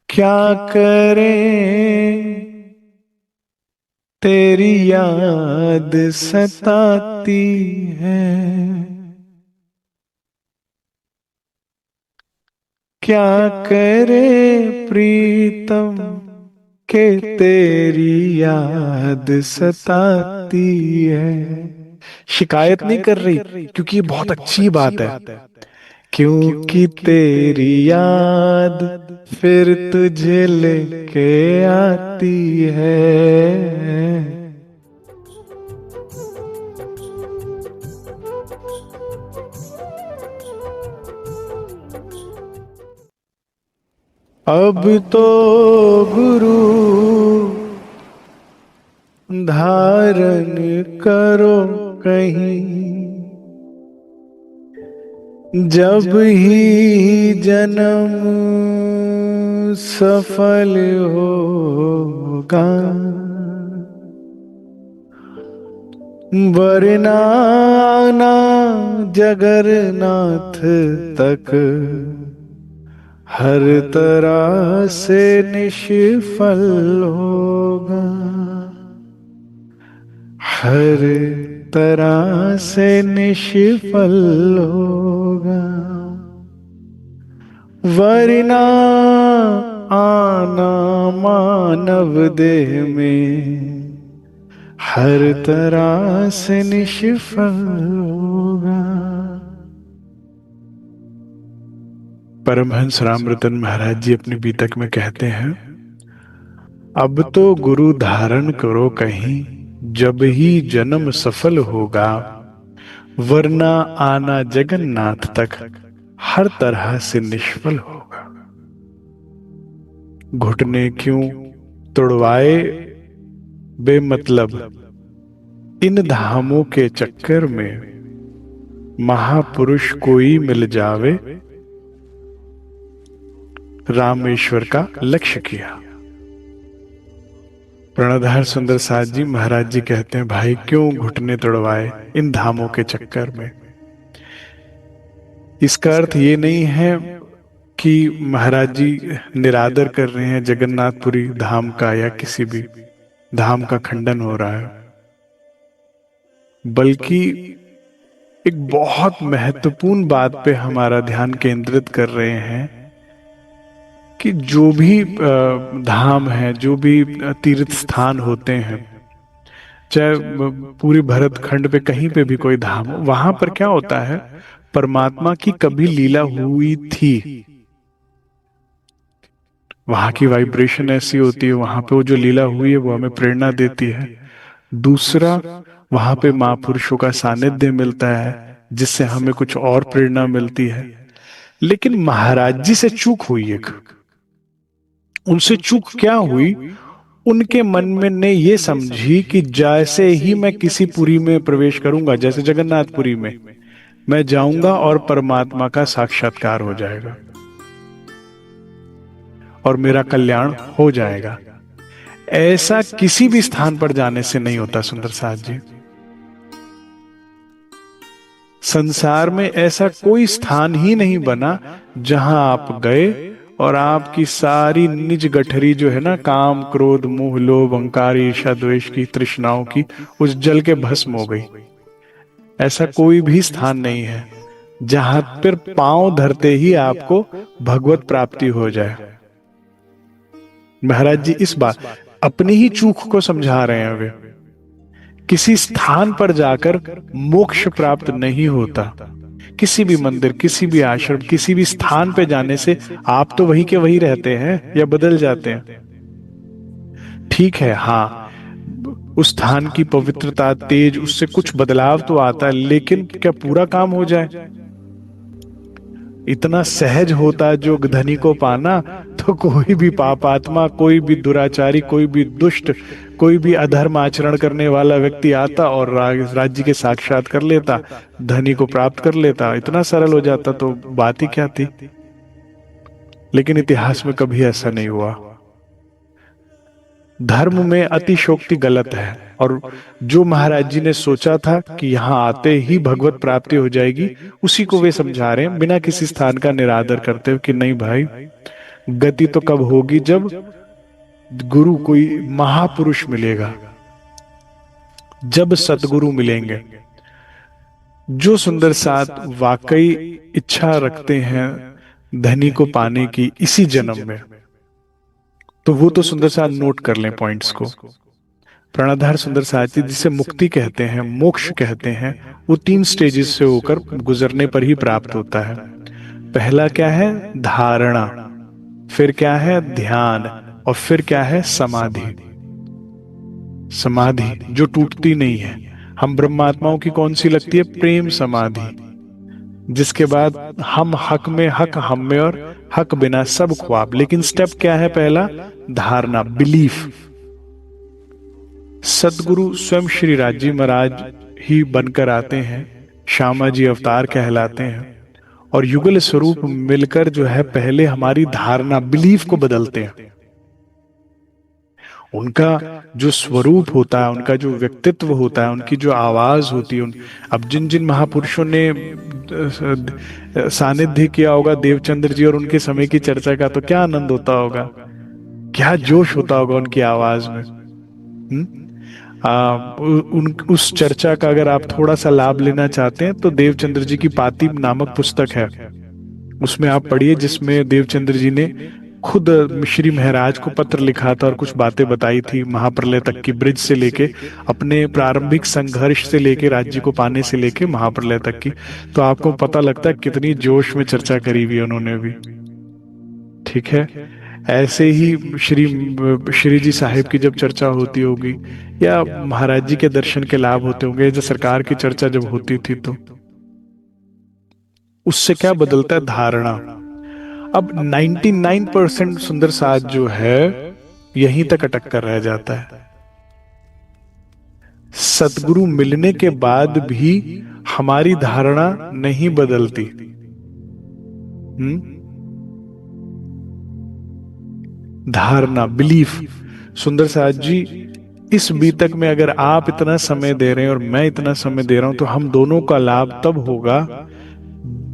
क्या करें तेरी याद सताती है, क्या करे प्रीतम के तेरी याद सताती है। शिकायत नहीं कर रही क्योंकि ये बहुत अच्छी बात है। क्योंकि तेरी याद फिर तुझे लेके आती है। अब तो गुरु धारण करो कहीं, जब ही जन्म सफल होगा, वरना आना जगन्नाथ तक हर तरह से निष्फल होगा, हर तरह से निष्फल होगा, वरना आना मानव देह में हर तरह से निष्फल होगा। परमहंस रामरतन महाराज जी अपनी बीतक में कहते हैं, अब तो गुरु धारण करो कहीं, जब ही जन्म सफल होगा, वरना आना जगन्नाथ तक हर तरह से निष्फल होगा। घुटने क्यों तुड़वाए बेमतलब, इन धामों के चक्कर में महापुरुष कोई मिल जावे, रामेश्वर का लक्ष्य किया। प्रणधार सुंदर साथ जी महाराज जी कहते हैं, भाई क्यों घुटने तुड़वाए इन धामों के चक्कर में। इसका अर्थ ये नहीं है कि महाराज जी निरादर कर रहे हैं जगन्नाथपुरी धाम का या किसी भी धाम का खंडन हो रहा है, बल्कि एक बहुत महत्वपूर्ण बात पे हमारा ध्यान केंद्रित कर रहे हैं कि जो भी धाम है, जो भी तीर्थ स्थान होते हैं, चाहे पूरी भरत खंड पे कहीं पे भी कोई धाम हो, वहां पर क्या होता है, परमात्मा की कभी लीला हुई थी, वहां की वाइब्रेशन ऐसी होती है, वहां पे वो जो लीला हुई है वो हमें प्रेरणा देती है। दूसरा, वहां पे महापुरुषों का सानिध्य मिलता है जिससे हमें कुछ और प्रेरणा मिलती है। लेकिन महाराज जी से चूक हुई एक, उनसे चूक क्या हुई, उनके मन में ने ये समझी कि जैसे ही मैं किसी पुरी में प्रवेश करूंगा, जैसे जगन्नाथपुरी में मैं जाऊंगा और परमात्मा का साक्षात्कार हो जाएगा और मेरा कल्याण हो जाएगा। ऐसा किसी भी स्थान पर जाने से नहीं होता सुंदर साथ जी। संसार में ऐसा कोई स्थान ही नहीं बना जहां आप गए और आपकी सारी निज गठरी जो है ना, काम क्रोध मोह लोभ अहंकार ईर्ष्या द्वेष की तृष्णाओं की, उस जल के भस्म हो गई। ऐसा कोई भी स्थान नहीं है जहां पर पांव धरते ही आपको भगवत प्राप्ति हो जाए। महाराज जी इस बात अपनी ही चूक को समझा रहे हैं। वे किसी स्थान पर जाकर मोक्ष प्राप्त नहीं होता। किसी भी मंदिर, किसी भी आश्रम, किसी भी स्थान पे जाने से आप तो वही के वही रहते हैं या बदल जाते हैं। ठीक है, हाँ, उस स्थान की पवित्रता, तेज, उससे कुछ बदलाव तो आता है, लेकिन क्या पूरा काम हो जाए? इतना सहज होता जो धनी को पाना, तो कोई भी पापात्मा, कोई भी दुराचारी, कोई भी दुष्ट, कोई भी अधर्म आचरण करने वाला व्यक्ति आता और राज्य के साक्षात कर लेता, धनी को प्राप्त कर लेता। इतना सरल हो जाता तो बात ही क्या थी। लेकिन इतिहास में कभी ऐसा नहीं हुआ। धर्म में अतिशोक्ति गलत है। और जो महाराज जी ने सोचा था कि यहाँ आते ही भगवत प्राप्ति हो जाएगी, उसी को वे समझा रहे हैं बिना किसी स्थान का निरादर करते हुए कि नहीं भाई, गति तो कब होगी जब गुरु कोई महापुरुष मिलेगा, जब सतगुरु मिलेंगे जो सुंदर साथ वाकई इच्छा रखते हैं धनी को पाने की इसी जन्म में। तो वो तो सुंदर साथ नोट कर लें पॉइंट्स को। प्राणाधार सुंदर साथी जिसे मुक्ति कहते हैं, मोक्ष कहते हैं, वो 3 स्टेजेस से होकर गुजरने पर ही प्राप्त होता है। पहला क्या है? धारणा, फिर क्या है? ध्यान, और फिर क्या है? समाधि। समाधि जो टूटती नहीं है। हम ब्रह्मात्माओं की कौन सी लगती है? प्रेम समाधि। जिसके बाद हम हक में हक, हम में, और हक बिना सब ख्वाब। लेकिन स्टेप क्या है? पहला धारणा, बिलीफ। सदगुरु स्वयं श्री राजी महाराज ही बनकर आते हैं, श्यामा जी अवतार कहलाते हैं, और युगल स्वरूप मिलकर जो है पहले हमारी धारणा, बिलीफ को बदलते हैं। उनका जो स्वरूप होता है, उनका जो व्यक्तित्व होता है, उनकी जो आवाज होती है, अब जिन जिन महापुरुषों ने सानिध्य किया होगा देवचंद्र जी और उनके समय की चर्चा का, तो क्या आनंद होता होगा, क्या जोश होता होगा उनकी आवाज में। उस चर्चा का अगर आप थोड़ा सा लाभ लेना चाहते हैं तो देवचंद्र जी की पाती नामक पुस्तक है, उसमें आप पढ़िए, जिसमें देवचंद्र जी ने खुद श्री महाराज को पत्र लिखा था और कुछ बातें बताई थी महाप्रलय तक की, ब्रिज से लेके अपने प्रारंभिक संघर्ष से लेके राज्य को पाने से लेके महाप्रलय तक की। तो आपको पता लगता है कितनी जोश में चर्चा करी हुई उन्होंने भी। ठीक है, ऐसे ही श्री जी साहिब की जब चर्चा होती होगी या महाराज जी के दर्शन के लाभ होते होंगे, जब सरकार की चर्चा जब होती थी, तो उससे क्या बदलता है? धारणा। अब 99% सुंदर साथ जो है यहीं तक अटक कर रह जाता है। सतगुरु मिलने के बाद भी हमारी धारणा नहीं बदलती। धारणा, बिलीफ। सुंदर साथ जी, इस बीतक में अगर आप इतना समय दे रहे हैं और मैं इतना समय दे रहा हूं, तो हम दोनों का लाभ तब होगा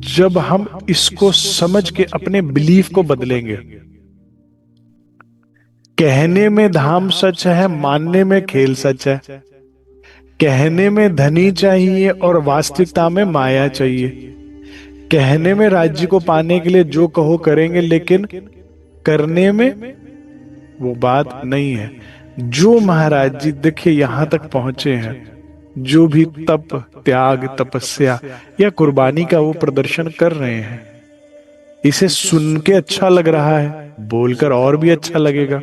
जब हम इसको समझ के अपने बिलीफ को बदलेंगे। कहने में धाम सच है, मानने में खेल सच है। कहने में धनी चाहिए और वास्तविकता में माया चाहिए। कहने में राज्य को पाने के लिए जो कहो करेंगे, लेकिन करने में वो बात नहीं है। जो महाराज जी देखिए यहां तक पहुंचे हैं, जो भी तप, त्याग, तपस्या या कुर्बानी का वो प्रदर्शन कर रहे हैं, इसे सुन के अच्छा लग रहा है, बोलकर और भी अच्छा लगेगा,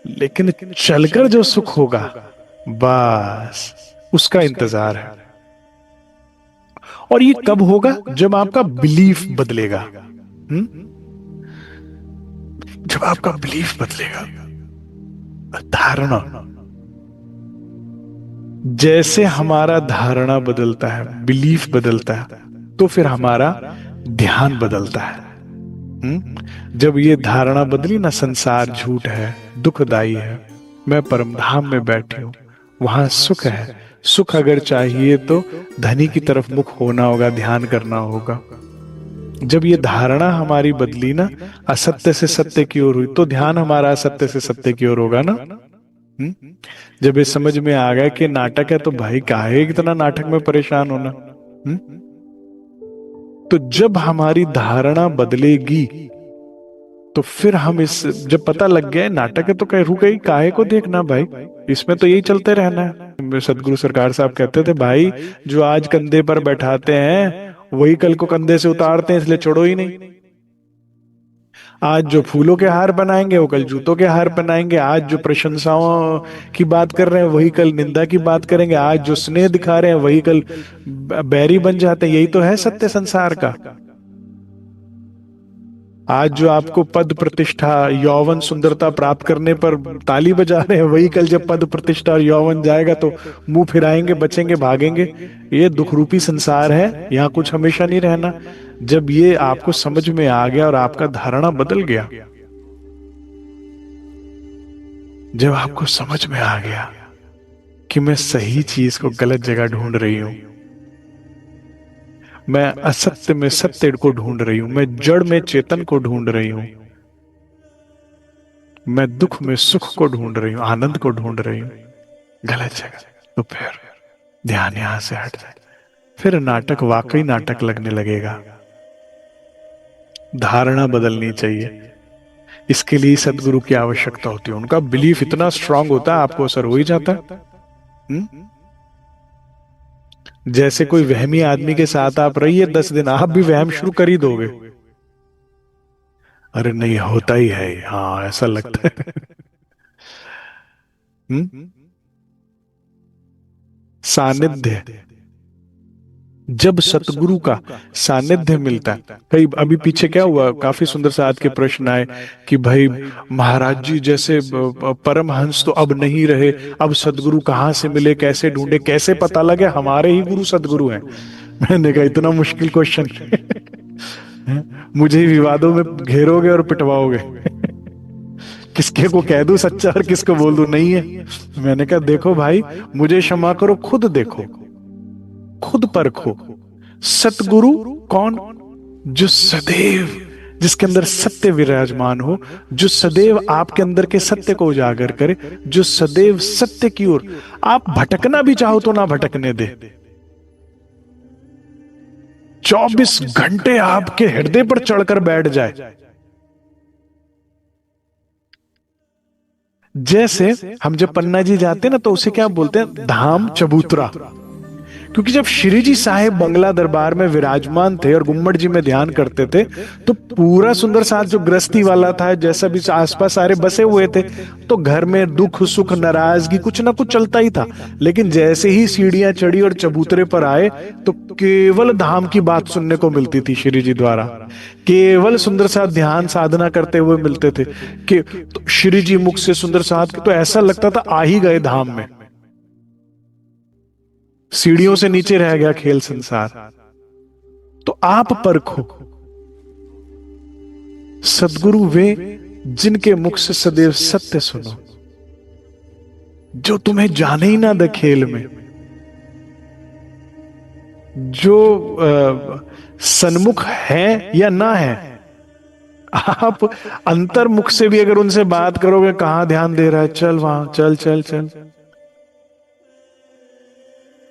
लेकिन चलकर जो सुख होगा बस उसका इंतजार है। और ये कब होगा? जब आपका बिलीफ बदलेगा। जब आपका बिलीफ बदलेगा, धारणा। जैसे हमारा धारणा बदलता है, बिलीफ बदलता है, तो फिर हमारा ध्यान बदलता है। जब ये धारणा बदली ना, संसार झूठ है, दुखदाई है, मैं परमधाम में बैठी हूं, वहां सुख है, सुख अगर चाहिए तो धनी की तरफ मुख होना होगा, ध्यान करना होगा। जब ये धारणा हमारी बदली ना, असत्य से सत्य की ओर हुई, तो ध्यान हमारा असत्य से सत्य की ओर होगा ना। जब ये समझ में आ गया कि नाटक है, तो भाई काहे इतना नाटक में परेशान होना। तो जब हमारी धारणा बदलेगी, तो फिर हम इस, जब पता लग गया नाटक है, तो कह रू गई काहे को देखना भाई, इसमें तो यही चलते रहना है। सदगुरु सरकार साहब कहते थे, भाई जो आज कंधे पर बैठाते हैं वही कल को कंधे से उतारते हैं, इसलिए छोड़ो ही नहीं। आज जो फूलों के हार बनाएंगे वो कल जूतों के हार बनाएंगे। आज जो प्रशंसाओं की बात कर रहे हैं वही कल निंदा की बात करेंगे। आज जो स्नेह दिखा रहे हैं वही कल बैरी बन जाते हैं। यही तो है सत्य संसार का। आज जो आपको पद प्रतिष्ठा, यौवन, सुंदरता प्राप्त करने पर ताली बजा रहे हैं, वही कल जब पद प्रतिष्ठा और यौवन जाएगा तो मुंह फिराएंगे, बचेंगे, भागेंगे। ये दुख रूपी संसार है, यहाँ कुछ हमेशा नहीं रहना। जब ये आपको समझ में आ गया और आपका धारणा बदल गया, जब आपको समझ में आ गया कि मैं सही चीज को गलत जगह ढूंढ रही हूं, मैं असत्य में सत्य को ढूंढ रही हूं, मैं जड़ में चेतन को ढूंढ रही हूं, मैं दुख में सुख को ढूंढ रही हूं, आनंद को ढूंढ रही हूं, गलत जगह, तो फिर ध्यान यहां से हट जाए, फिर नाटक वाकई नाटक लगने लगेगा। धारणा बदलनी चाहिए। इसके लिए सदगुरु की आवश्यकता होती है, उनका बिलीफ इतना स्ट्रांग होता है, आपको असर हो ही जाता है। जैसे कोई वहमी आदमी के साथ आप रहिए 10 दिन, आप भी वहम शुरू कर ही दोगे। अरे नहीं, होता ही है, हाँ ऐसा लगता है। सानिध्य, जब सतगुरु का सानिध्य मिलता है। कई अभी पीछे क्या हुआ, काफी सुंदर साथ के प्रश्न आए कि भाई महाराज जी जैसे परमहंस तो अब नहीं रहे, अब सदगुरु कहाँ से मिले, कैसे ढूंढे, कैसे पता लगे हमारे ही गुरु सदगुरु हैं। मैंने कहा इतना मुश्किल क्वेश्चन। मुझे विवादों में घेरोगे और पिटवाओगे। किसके को कह दूं सच्चा और किसको बोल दूं नहीं है। मैंने कहा देखो भाई, मुझे क्षमा करो, खुद देखो, खुद परखो। सतगुरु कौन? जो सदैव, जिसके अंदर सत्य विराजमान हो, जो सदैव आपके अंदर के सत्य को उजागर करे, जो सदैव सत्य की ओर आप भटकना भी चाहो तो ना भटकने दे। 24 घंटे आपके हृदय पर चढ़कर बैठ जाए। जैसे हम जब पन्ना जी जाते हैं ना, तो उसे क्या बोलते हैं? धाम चबूतरा। क्योंकि जब श्री जी साहेब बंगला दरबार में विराजमान थे और गुम्मट जी में ध्यान करते थे, तो पूरा सुंदर साथ जो गृहस्थी वाला था, जैसा भी आसपास सारे बसे हुए थे, तो घर में दुख सुख नाराजगी कुछ ना कुछ चलता ही था। लेकिन जैसे ही सीढ़ियां चढ़ी और चबूतरे पर आए, तो केवल धाम की बात सुनने को मिलती थी श्री जी द्वारा। केवल सुंदर साथ ध्यान साधना करते हुए मिलते थे कि तो श्री जी मुख से सुंदर साथ, तो ऐसा लगता था आ ही गए धाम में। सीढ़ियों से नीचे रह गया खेल संसार। तो आप परखो, सदगुरु वे जिनके मुख से सदैव सत्य सुनो, जो तुम्हें जाने ही ना दे खेल में, जो सन्मुख है या ना है। आप अंतर्मुख से भी अगर उनसे बात करोगे, कहां ध्यान दे रहा है, चल वहां, चल चल चल।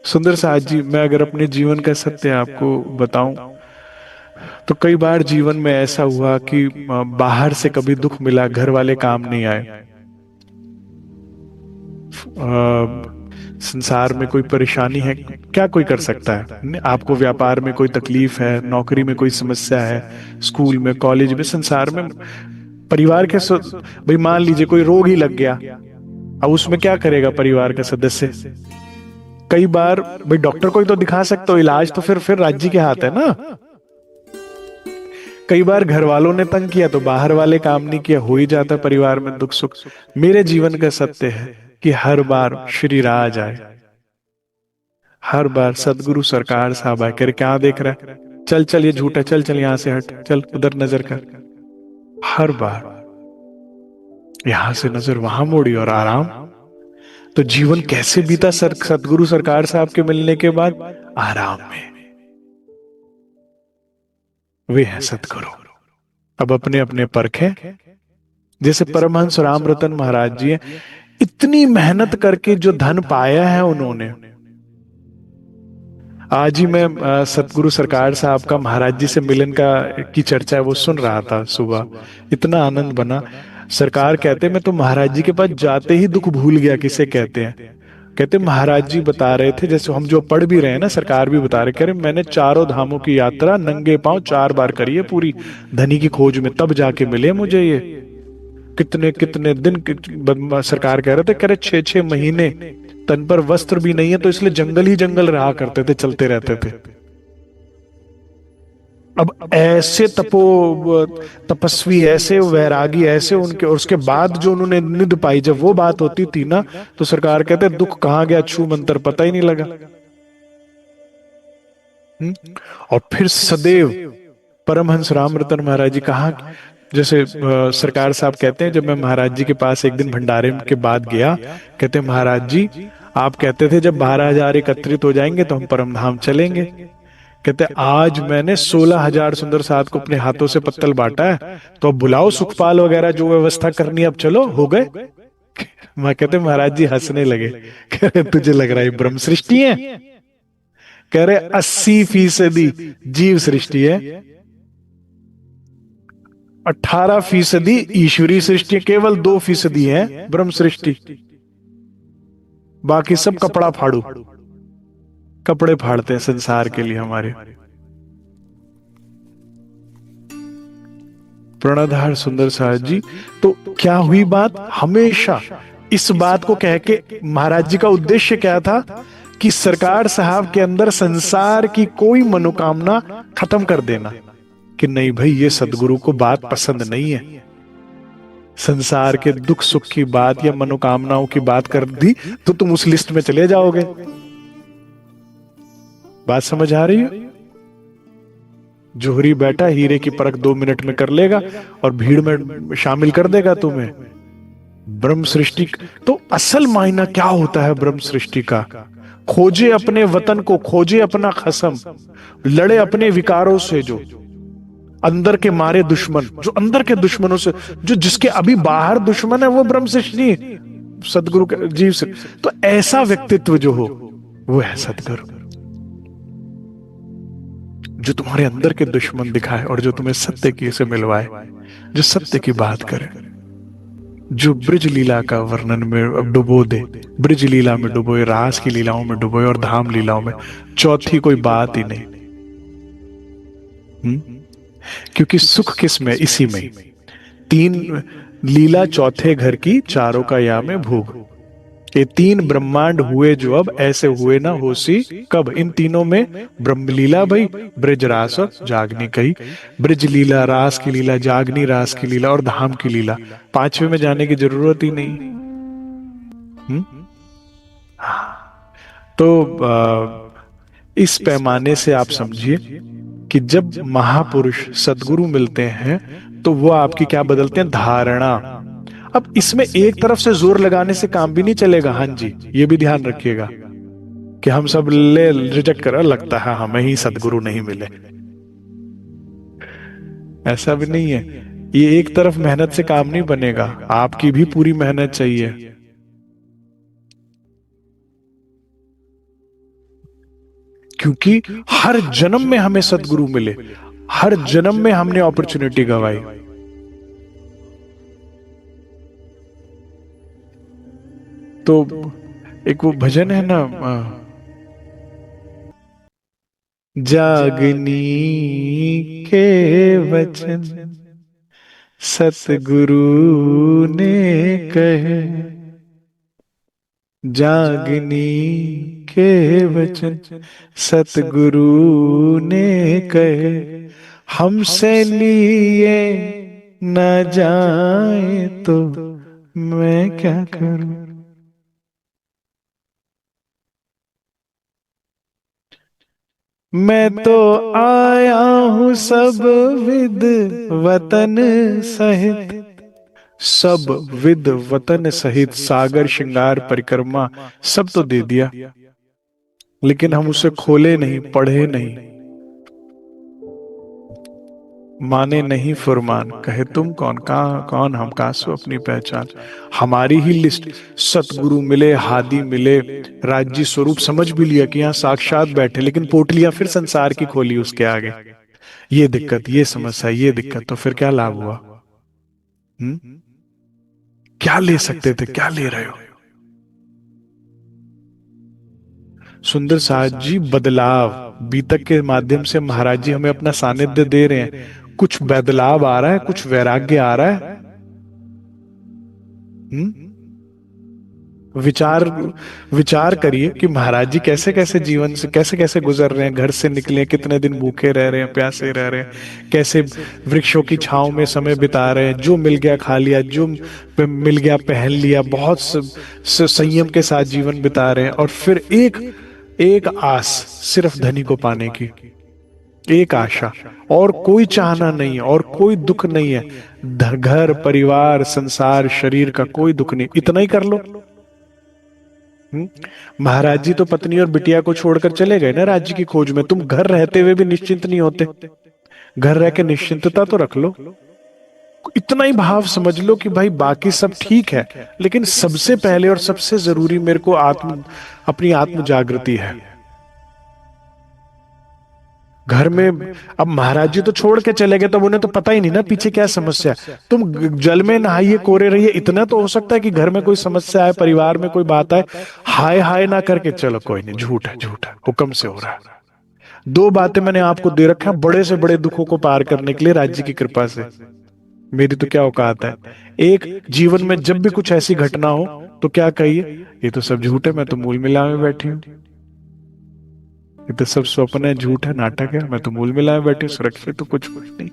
सुंदर साथ जी, मैं अगर अपने जीवन का सत्य आपको बताऊं, तो कई बार जीवन में ऐसा हुआ कि बाहर से कभी दुख मिला, घर वाले काम नहीं आए, संसार में कोई परेशानी है, क्या कोई कर सकता है? आपको व्यापार में कोई तकलीफ है, नौकरी में कोई समस्या है, स्कूल में, कॉलेज में, संसार में, परिवार के भाई मान लीजिए कोई रोग ही लग गया, अब उसमें क्या करेगा परिवार का सदस्य? कई बार भाई डॉक्टर को ही तो दिखा सकते हो, इलाज तो फिर राज्य के हाथ है ना। कई बार घर वालों ने तंग किया तो बाहर वाले काम नहीं किया, हो ही जाता परिवार में दुख सुख। मेरे जीवन का सत्य है कि हर बार श्री राज आए, हर बार सदगुरु सरकार साहब आए, कर क्या देख रहा है, चल चल ये झूठा, चल चल यहां से हट, चल उधर नजर कर। हर बार यहां से नजर वहां मोड़ी और आराम। तो जीवन कैसे बीता सदगुरु सरकार साहब के मिलने के बाद? आराम में। वे हैं सदगुरु। अब अपने अपने परखे। जैसे परमहंस राम रतन महाराज जी हैं, इतनी मेहनत करके जो धन पाया है उन्होंने। आज ही मैं सतगुरु सरकार साहब का महाराज जी से मिलन का की चर्चा है वो सुन रहा था सुबह, इतना आनंद बना। सरकार कहते मैं तो महाराज जी के पास जाते ही दुख भूल गया किसे कहते हैं। कहते महाराज जी बता रहे थे, जैसे हम जो पढ़ भी रहे हैं ना, सरकार भी बता रहे, कह रहे मैंने 4 धामों की यात्रा नंगे पांव 4 बार करी है पूरी धनी की खोज में, तब जाके मिले मुझे ये। कितने कितने दिन सरकार कह रहे थे, कह रहे 6-6 महीने तन पर वस्त्र भी नहीं है, तो इसलिए जंगल ही जंगल रहा करते थे, चलते रहते थे। अब ऐसे तपस्वी, ऐसे वैरागी, ऐसे उनके, और उसके बाद जो उन्होंने निध पाई, जब वो बात होती थी ना, तो सरकार कहते दुख कहां गया, छू मंतर पता ही नहीं लगा। और फिर सदैव परमहंस राम रतन महाराज जी कहा जैसे सरकार साहब कहते हैं, जब मैं महाराज जी के पास एक दिन भंडारे के बाद गया, कहते हैं महाराज जी आप कहते थे जब 12,000 एकत्रित हो जाएंगे तो हम परम धाम चलेंगे। कहते आज मैंने 16,000 सुंदर साथ को अपने हाथों से पत्तल बांटा है, तो अब बुलाओ सुखपाल वगैरह जो व्यवस्था करनी है, अब चलो हो गए। मैं कहते महाराज जी हंसने लगे, कह रहे तुझे लग रहा है ब्रह्म सृष्टि है? कह रहे 80% जीव सृष्टि है, 18% ईश्वरीय सृष्टि, केवल 2% है ब्रह्म सृष्टि। बाकी सब कपड़ा फाड़ू, कपड़े फाड़ते हैं संसार के लिए हमारे। प्रणधार सुंदर साहब जी, तो क्या हुई बात? हमेशा इस बात को कह के महाराज जी का उद्देश्य क्या था कि सरकार साहब के अंदर संसार की कोई मनोकामना खत्म कर देना, कि नहीं भाई ये सदगुरु को बात पसंद नहीं है, संसार के दुख सुख की बात या मनोकामनाओं की बात कर दी तो तुम उस लिस्ट में चले जाओगे। बात समझ आ रही है? जोहरी बैठा हीरे की परख 2 मिनट में कर लेगा और भीड़ में शामिल कर देगा तुम्हें। ब्रह्म सृष्टि तो असल मायना क्या होता है ब्रह्म सृष्टि का? खोजे अपने वतन को, खोजे अपना खसम, लड़े अपने विकारों से, जो अंदर के मारे दुश्मन, जो अंदर के दुश्मनों से, जो जिसके अभी बाहर दुश्मन है वो ब्रह्म सृष्टि सदगुरु के जीव से। तो ऐसा व्यक्तित्व जो हो वो है सदगुरु, जो तुम्हारे अंदर के दुश्मन दिखाए और जो तुम्हें सत्य की से मिलवाए, जो सत्य की बात करे, जो ब्रिज लीला का वर्णन में डुबो दे, ब्रिज लीला में डुबोए, रास की लीलाओं में डुबोए और धाम लीलाओं में, चौथी कोई बात ही नहीं। क्योंकि सुख किस में? इसी में। 3 लीला चौथे घर की, चारों का या में भोग। ये 3 ब्रह्मांड हुए जो अब ऐसे हुए ना होसी कब। इन तीनों में ब्रह्म लीला भाई, ब्रिज रास और जागनी कही। ब्रिज लीला, रास की लीला, जागनी रास की लीला और धाम की लीला, 5वें में जाने की जरूरत ही नहीं। तो इस पैमाने से आप समझिए कि जब महापुरुष सदगुरु मिलते हैं तो वो आपकी क्या बदलते हैं? धारणा। अब इसमें एक तरफ से जोर लगाने से काम भी नहीं चलेगा। हाँ जी, ये भी ध्यान रखिएगा कि हम सब ले रिजेक्ट कर, लगता है हमें ही सदगुरु नहीं मिले, ऐसा भी नहीं है। ये एक तरफ मेहनत से काम नहीं बनेगा, आपकी भी पूरी मेहनत चाहिए। क्योंकि हर जन्म में हमें सदगुरु मिले, हर जन्म में हमने अपॉर्चुनिटी गंवाई। तो एक वो भजन है ना, जागनी के वचन सतगुरु ने कहे, जागनी के वचन सतगुरु ने कहे, हमसे लिए न जाए तो मैं क्या करूं। मैं तो आया हूं सब विद वतन सहित, सब विद वतन सहित, सागर श्रृंगार परिक्रमा सब तो दे दिया, लेकिन हम उसे खोले नहीं, पढ़े नहीं, माने नहीं फुरमान, कहे तुम कौन, कहां कौन हम, कासो अपनी पहचान। हमारी ही लिस्ट, सतगुरु मिले, हादी मिले, राज्य स्वरूप समझ भी लिया कि यहाँ साक्षात बैठे, लेकिन पोटलियां फिर संसार की खोली उसके आगे। ये दिक्कत, ये समस्या, ये दिक्कत, तो फिर क्या लाभ हुआ? क्या ले सकते थे, क्या ले रहे हो? सुंदर साहब जी बदलाव बीतक के माध्यम से महाराज जी हमें अपना सानिध्य दे रहे हैं। कुछ बदलाव आ रहा है, कुछ वैराग्य आ रहा है। विचार करिए कि महाराज जी कैसे कैसे जीवन से कैसे कैसे गुजर रहे हैं, घर से निकले, कितने दिन भूखे रह रहे हैं, प्यासे रह रहे हैं, कैसे वृक्षों की छांव में समय बिता रहे हैं, जो मिल गया खा लिया, जो मिल गया पहन लिया, बहुत संयम के साथ जीवन बिता रहे हैं। और फिर एक आस सिर्फ धनी को पाने की, एक आशा, और कोई चाहना नहीं है, और कोई दुख नहीं है। घर परिवार संसार शरीर का कोई दुख नहीं, इतना ही कर लो। महाराज जी तो पत्नी और बिटिया को छोड़कर चले गए ना राज्य की खोज में, तुम घर रहते हुए भी निश्चिंत नहीं होते। घर रह के निश्चिंतता तो रख लो। इतना ही भाव समझ लो कि भाई बाकी सब ठीक है, लेकिन सबसे पहले और सबसे जरूरी मेरे को अपनी आत्म जागृति है। घर में अब महाराज जी तो छोड़ के चले गए, तब उन्हें तो पता ही नहीं ना पीछे क्या समस्या। तुम जल में नहाइए कोरे रहिए, इतना तो हो सकता है कि घर में कोई समस्या है, परिवार में कोई बात है, हाय हाय ना करके चलो कोई नहीं, झूठ है झूठ है, हुक्म से हो रहा है। दो बातें मैंने आपको दे रखा है बड़े से बड़े दुखों को पार करने के लिए राज्य की कृपा से। मेरी तो क्या औकात है। एक, जीवन में जब भी कुछ ऐसी घटना हो तो क्या कहिए, ये तो सब झूठ है, मैं तो मूल मिला में बैठी हूँ, ये तो सब स्वप्न है, झूठ है, नाटक है, मैं तो मूल मिला में बैठी हूँ, सुरक्षित तो कुछ कुछ नहीं।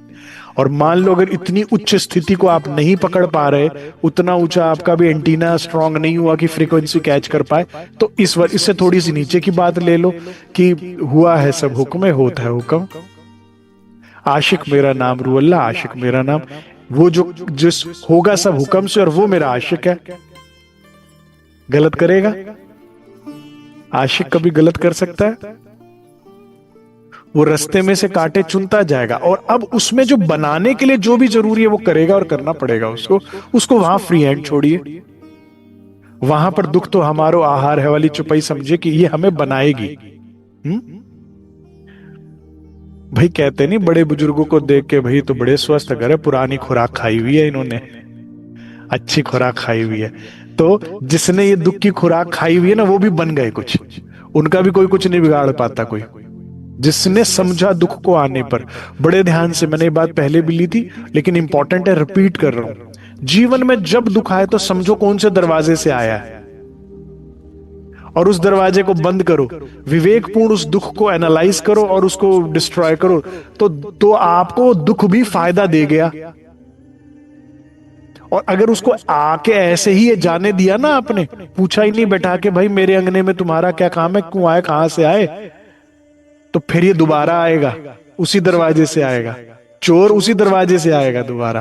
और मान लो अगर इतनी उच्च स्थिति को आप नहीं पकड़ पा रहे, उतना ऊंचा आपका भी एंटीना स्ट्रांग नहीं हुआ कि फ्रीक्वेंसी कैच कर पाए, तो इससे थोड़ी सी नीचे की बात ले लो कि हुआ है सब हुक्म है, होता है हुक्म। आशिक मेरा नाम रूअल्लाह, आशिक मेरा नाम, वो जो जिस होगा सब हुक्म से, और वो मेरा आशिक है। गलत करेगा? आशिक कभी गलत कर सकता है? वो रास्ते में से कांटे चुनता जाएगा, और अब उसमें जो बनाने के लिए जो भी जरूरी है वो करेगा, और करना पड़ेगा उसको। उसको वहां फ्री हैंड छोड़िए। वहां पर दुख तो हमारो आहार है वाली चुपाई समझे कि ये हमें बनाएगी। भाई कहते नहीं बड़े बुजुर्गों को देख के, भाई तो बड़े स्वस्थ अगर है, पुरानी खुराक खाई हुई है इन्होंने, अच्छी खुराक खाई हुई है। तो जिसने ये दुख की खुराक खाई हुई है ना, वो भी बन गए कुछ, उनका भी कोई कुछ नहीं बिगाड़ पाता कोई। जिसने समझा दुख को आने पर, बड़े ध्यान से, मैंने ये बात पहले भी ली थी लेकिन इंपॉर्टेंट है, रिपीट कर रहा हूं। जीवन में जब दुख आए तो समझो कौन से दरवाजे से आया है, और उस दरवाजे को बंद करो, विवेकपूर्ण उस दुख को एनालाइज करो और उसको डिस्ट्रॉय करो, तो आपको दुख भी फायदा दे गया। और अगर उसको आके ऐसे ही ये जाने दिया ना, आपने पूछा ही नहीं बैठा के भाई मेरे अंगने में तुम्हारा क्या काम है, क्यों आए, कहां से आए, तो फिर ये दोबारा आएगा, उसी दरवाजे से आएगा, चोर उसी दरवाजे से आएगा दोबारा।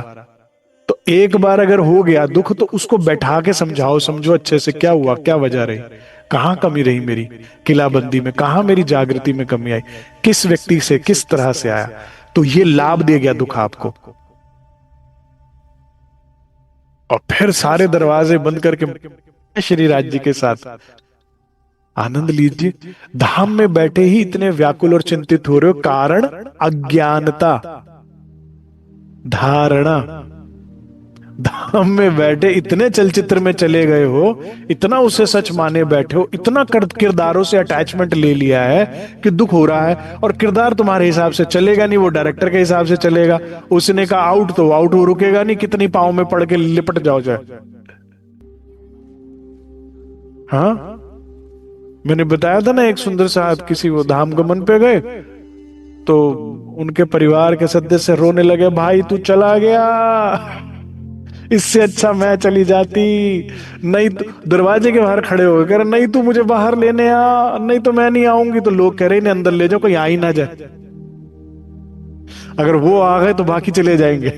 तो एक बार अगर हो गया दुख, तो उसको बैठा के समझाओ, समझो अच्छे से क्या हुआ, क्या वजह रही, कहां कमी रही मेरी किलाबंदी में, कहां मेरी जागृति में कमी आई, किस व्यक्ति से किस तरह से आया, तो ये लाभ दे गया दुख आपको। और फिर सारे दरवाजे बंद करके श्री राज्य के साथ आनंद लीजिए। धाम में बैठे ही इतने व्याकुल और चिंतित हो रहे हो, कारण अज्ञानता, धारणा। धाम में बैठे इतने चलचित्र में चले गए हो, इतना उसे सच माने बैठे हो, इतना किरदारों से अटैचमेंट ले लिया है कि दुख हो रहा है। और किरदार तुम्हारे हिसाब से चलेगा नहीं, वो डायरेक्टर के हिसाब से चलेगा। उसने कहा आउट तो आउट, वो रुकेगा नहीं, कितनी पाँव में पड़ के लिपट जाओ जाए। हाँ, मैंने बताया था ना, एक सुंदर साहब किसी वो धाम गमन पे गए, तो उनके परिवार के सदस्य रोने लगे, भाई तू चला गया, इससे अच्छा मैं चली जाती, नहीं तो दरवाजे के बाहर खड़े हो गए, कह रहे नहीं तू मुझे बाहर लेने आ, नहीं तो मैं नहीं आऊंगी। तो लोग कह रहे इन्हें अंदर ले जाओ, कोई आ ही ना जाए, अगर वो आ गए तो बाकी चले जाएंगे।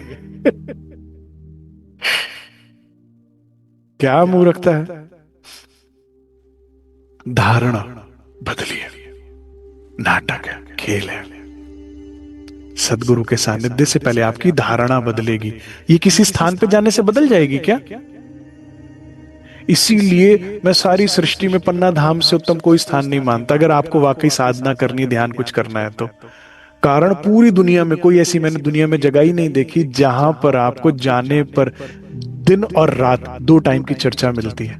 क्या मूर्खता है। धारणा बदलिए, नाटक है, खेल है। सदगुरु के सानिध्य से पहले आपकी धारणा बदलेगी। ये किसी स्थान पे जाने से बदल जाएगी क्या? इसीलिए मैं सारी सृष्टि में पन्ना धाम से उत्तम कोई स्थान नहीं मानता, अगर आपको वाकई साधना करनी है, ध्यान कुछ करना है तो। कारण पूरी दुनिया में कोई ऐसी मैंने दुनिया में जगह ही नहीं देखी जहां पर आपको जाने पर दिन और रात 2 टाइम की चर्चा मिलती है।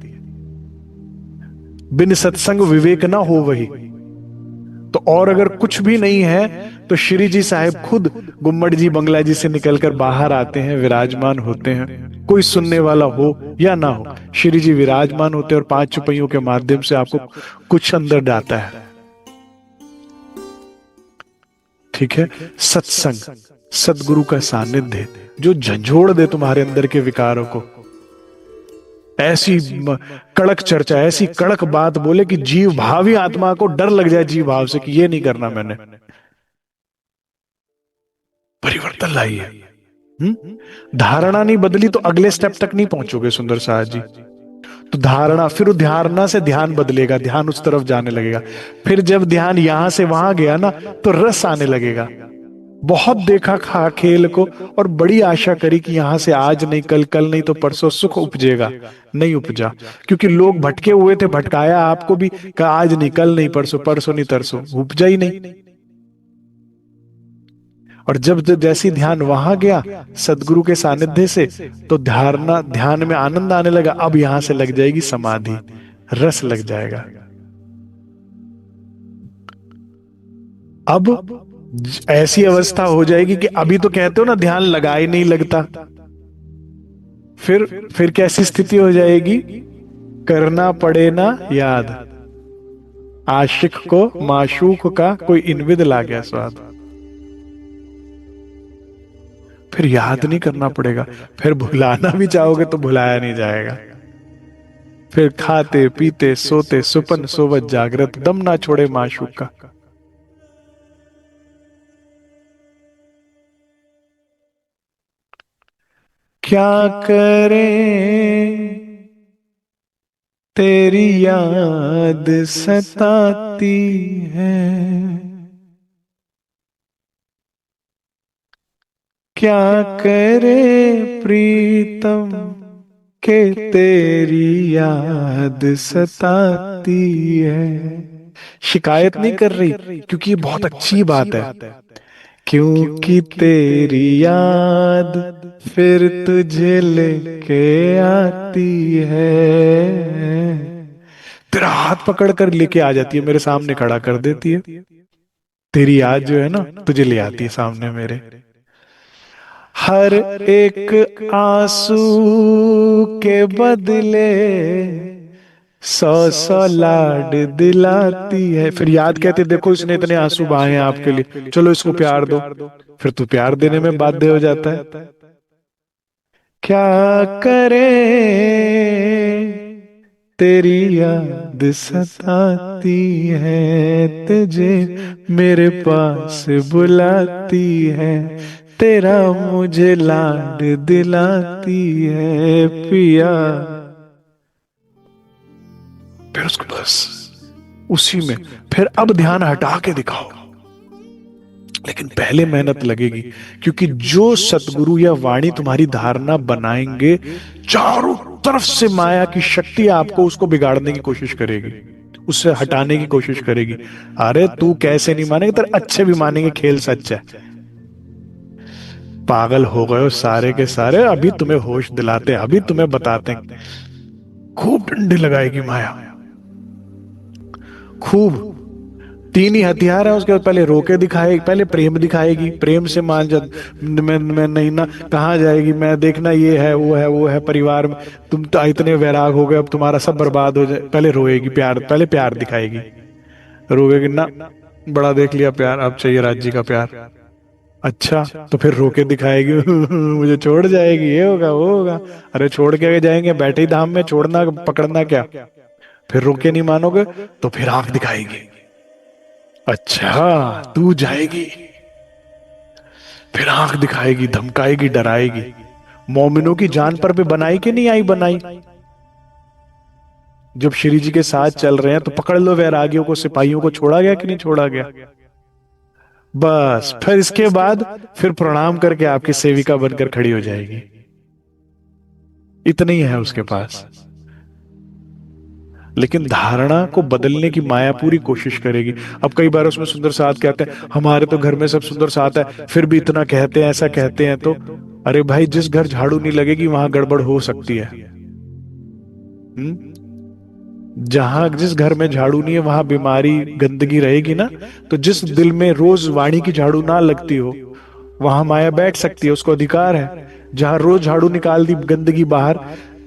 बिन सत्संग विवेक ना हो वही। तो और अगर कुछ भी नहीं है तो श्री जी साहब खुद गुम्मट जी बंगला जी से निकलकर बाहर आते हैं, विराजमान होते हैं। कोई सुनने वाला हो या ना हो, श्री जी विराजमान होते हैं और 5 चुपैयों के माध्यम से आपको कुछ अंदर जाता है। ठीक है, सत्संग, सदगुरु का सानिध्य जो झंझोड़ दे तुम्हारे अंदर के विकारों को। ऐसी कड़क चर्चा, ऐसी कड़क बात बोले कि जीव भावी आत्मा को डर लग जाए जीव भाव से कि ये नहीं करना मैंने। परिवर्तन लाइए। धारणा नहीं बदली तो अगले स्टेप तक नहीं पहुंचोगे सुंदर साहब जी। तो धारणा, फिर धारणा से ध्यान बदलेगा, ध्यान उस तरफ जाने लगेगा। फिर जब ध्यान यहां से वहां गया ना, तो रस आने लगेगा। बहुत देखा खा खेल को, और बड़ी आशा करी कि यहां से आज नहीं कल, कल नहीं तो परसों सुख उपजेगा। नहीं उपजा, क्योंकि लोग भटके हुए थे, भटकाया आपको भी, कहा आज नहीं कल नहीं परसों, परसों नहीं तरसों, उपजा ही नहीं। और जब जब जैसी ध्यान वहां गया सदगुरु के सानिध्य से, तो धारणा, ध्यान में आनंद आने लगा। अब यहां से लग जाएगी समाधि, रस लग जाएगा। अब ऐसी अवस्था हो जाएगी कि अभी तो कहते हो ना ध्यान लगा ही नहीं लगता। फिर कैसी स्थिति हो जाएगी? करना पड़े ना याद, आशिक को माशूक का कोई इनविद ला गया स्वाद। फिर याद नहीं करना पड़ेगा, फिर भुलाना भी चाहोगे तो भुलाया नहीं जाएगा। फिर खाते पीते सोते सुपन सोवत जागृत, दम ना छोड़े माशूक का। क्या करें तेरी याद सताती है, क्या करे प्रीतम के तेरी याद सताती है। शिकायत नहीं कर रही, क्योंकि ये बहुत अच्छी बात है। क्योंकि तेरी याद फिर तुझे लेके आती है, तेरा हाथ पकड़ कर लेके आ जाती है, मेरे सामने खड़ा कर देती है। तेरी याद जो है ना, तुझे ले आती है सामने मेरे। हर एक आंसू के बदले सौ सौ लाड दिलाती है। फिर याद कहते देखो इसने इतने आंसू बहाए हैं आपके लिए, चलो इसको प्यार दो। फिर तू प्यार देने में बाध्य हो जाता है। क्या करे तेरी याद सताती है, तुझे मेरे पास बुलाती है, तेरा मुझे लाड दिलाती है पिया। फिर उसको बस उसी में, फिर अब ध्यान हटा के दिखाओ। लेकिन पहले मेहनत लगेगी, क्योंकि जो सतगुरु या वाणी तुम्हारी धारणा बनाएंगे, चारों तरफ से माया की शक्ति आपको उसको बिगाड़ने की कोशिश करेगी, उससे हटाने की कोशिश करेगी। अरे तू कैसे नहीं मानेगा, तेरे अच्छे भी मानेंगे, खेल सच है। पागल हो गए हो सारे के सारे, अभी तुम्हें होश दिलाते, अभी तुम्हें बताते। खूब डंडे लगाएगी माया, खूब। तीन ही हथियार है उसके बाद, पहले रोके दिखाएगी, पहले प्रेम दिखाएगी, प्रेम से मान जा, मैं नहीं ना, कहाँ जाएगी, मैं देखना ये है वो है वो है परिवार में, तुम तो इतने वैराग हो गए, अब तुम्हारा सब बर्बाद हो जाए। पहले रोएगी, प्यार, पहले प्यार दिखाएगी, रोएगी ना, बड़ा देख लिया प्यार, अब चाहिए राज्य का प्यार। अच्छा, तो फिर रोके दिखाएगी मुझे छोड़ जाएगी, ये होगा वो होगा। अरे छोड़ के जाएंगे, बैठे ही धाम में, छोड़ना पकड़ना क्या। फिर रोके नहीं मानोगे तो फिर आंख दिखाएगी, अच्छा तू जाएगी। फिर आंख दिखाएगी, धमकाएगी, डराएगी। मोमिनों की जान पर भी बनाई कि नहीं आई बनाई। जब श्री जी के साथ चल रहे हैं तो पकड़ लो वैरागियों को, सिपाहियों को छोड़ा गया कि नहीं छोड़ा गया। बस फिर इसके बाद फिर प्रणाम करके आपकी सेविका बनकर खड़ी हो जाएगी। इतनी है उसके पास। लेकिन धारणा को बदलने की माया पूरी कोशिश करेगी। अब कई बार उसमें सुंदर साथ कहते हैं, हमारे तो घर में सब सुंदर साथ है, फिर भी इतना कहते हैं, ऐसा कहते हैं। तो अरे भाई, जिस घर झाड़ू नहीं लगेगी वहां गड़बड़ हो सकती है। जहां जिस घर में झाड़ू नहीं है वहां बीमारी गंदगी रहेगी ना। तो जिस दिल में रोज वाणी की झाड़ू ना लगती हो वहां माया बैठ सकती है, उसको अधिकार है। जहां रोज झाड़ू निकाल दी, गंदगी बाहर,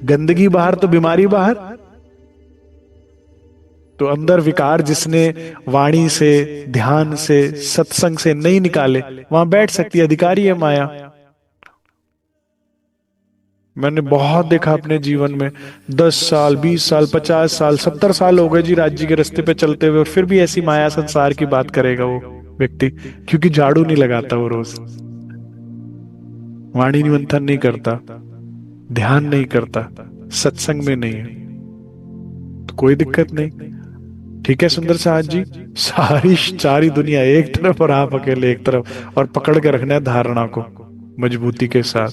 गंदगी बाहर तो बीमारी बाहर। तो अंदर विकार जिसने वाणी से, ध्यान से, सत्संग से नहीं निकाले, वहां बैठ सकती है, अधिकारी है माया। मैंने बहुत देखा अपने जीवन में, 10 साल 20 साल 50 साल 70 साल हो गए जी राज्य के रास्ते पे चलते हुए, और फिर भी ऐसी माया संसार की बात करेगा वो व्यक्ति, क्योंकि झाड़ू नहीं लगाता वो रोज। वाणी मंथन नहीं करता, ध्यान नहीं करता, सत्संग में नहीं है, तो कोई दिक्कत नहीं। ठीक है सुंदर साहब जी, सारी दुनिया एक तरफ और आप अकेले एक तरफ, और पकड़ के रखना है धारणा को मजबूती के साथ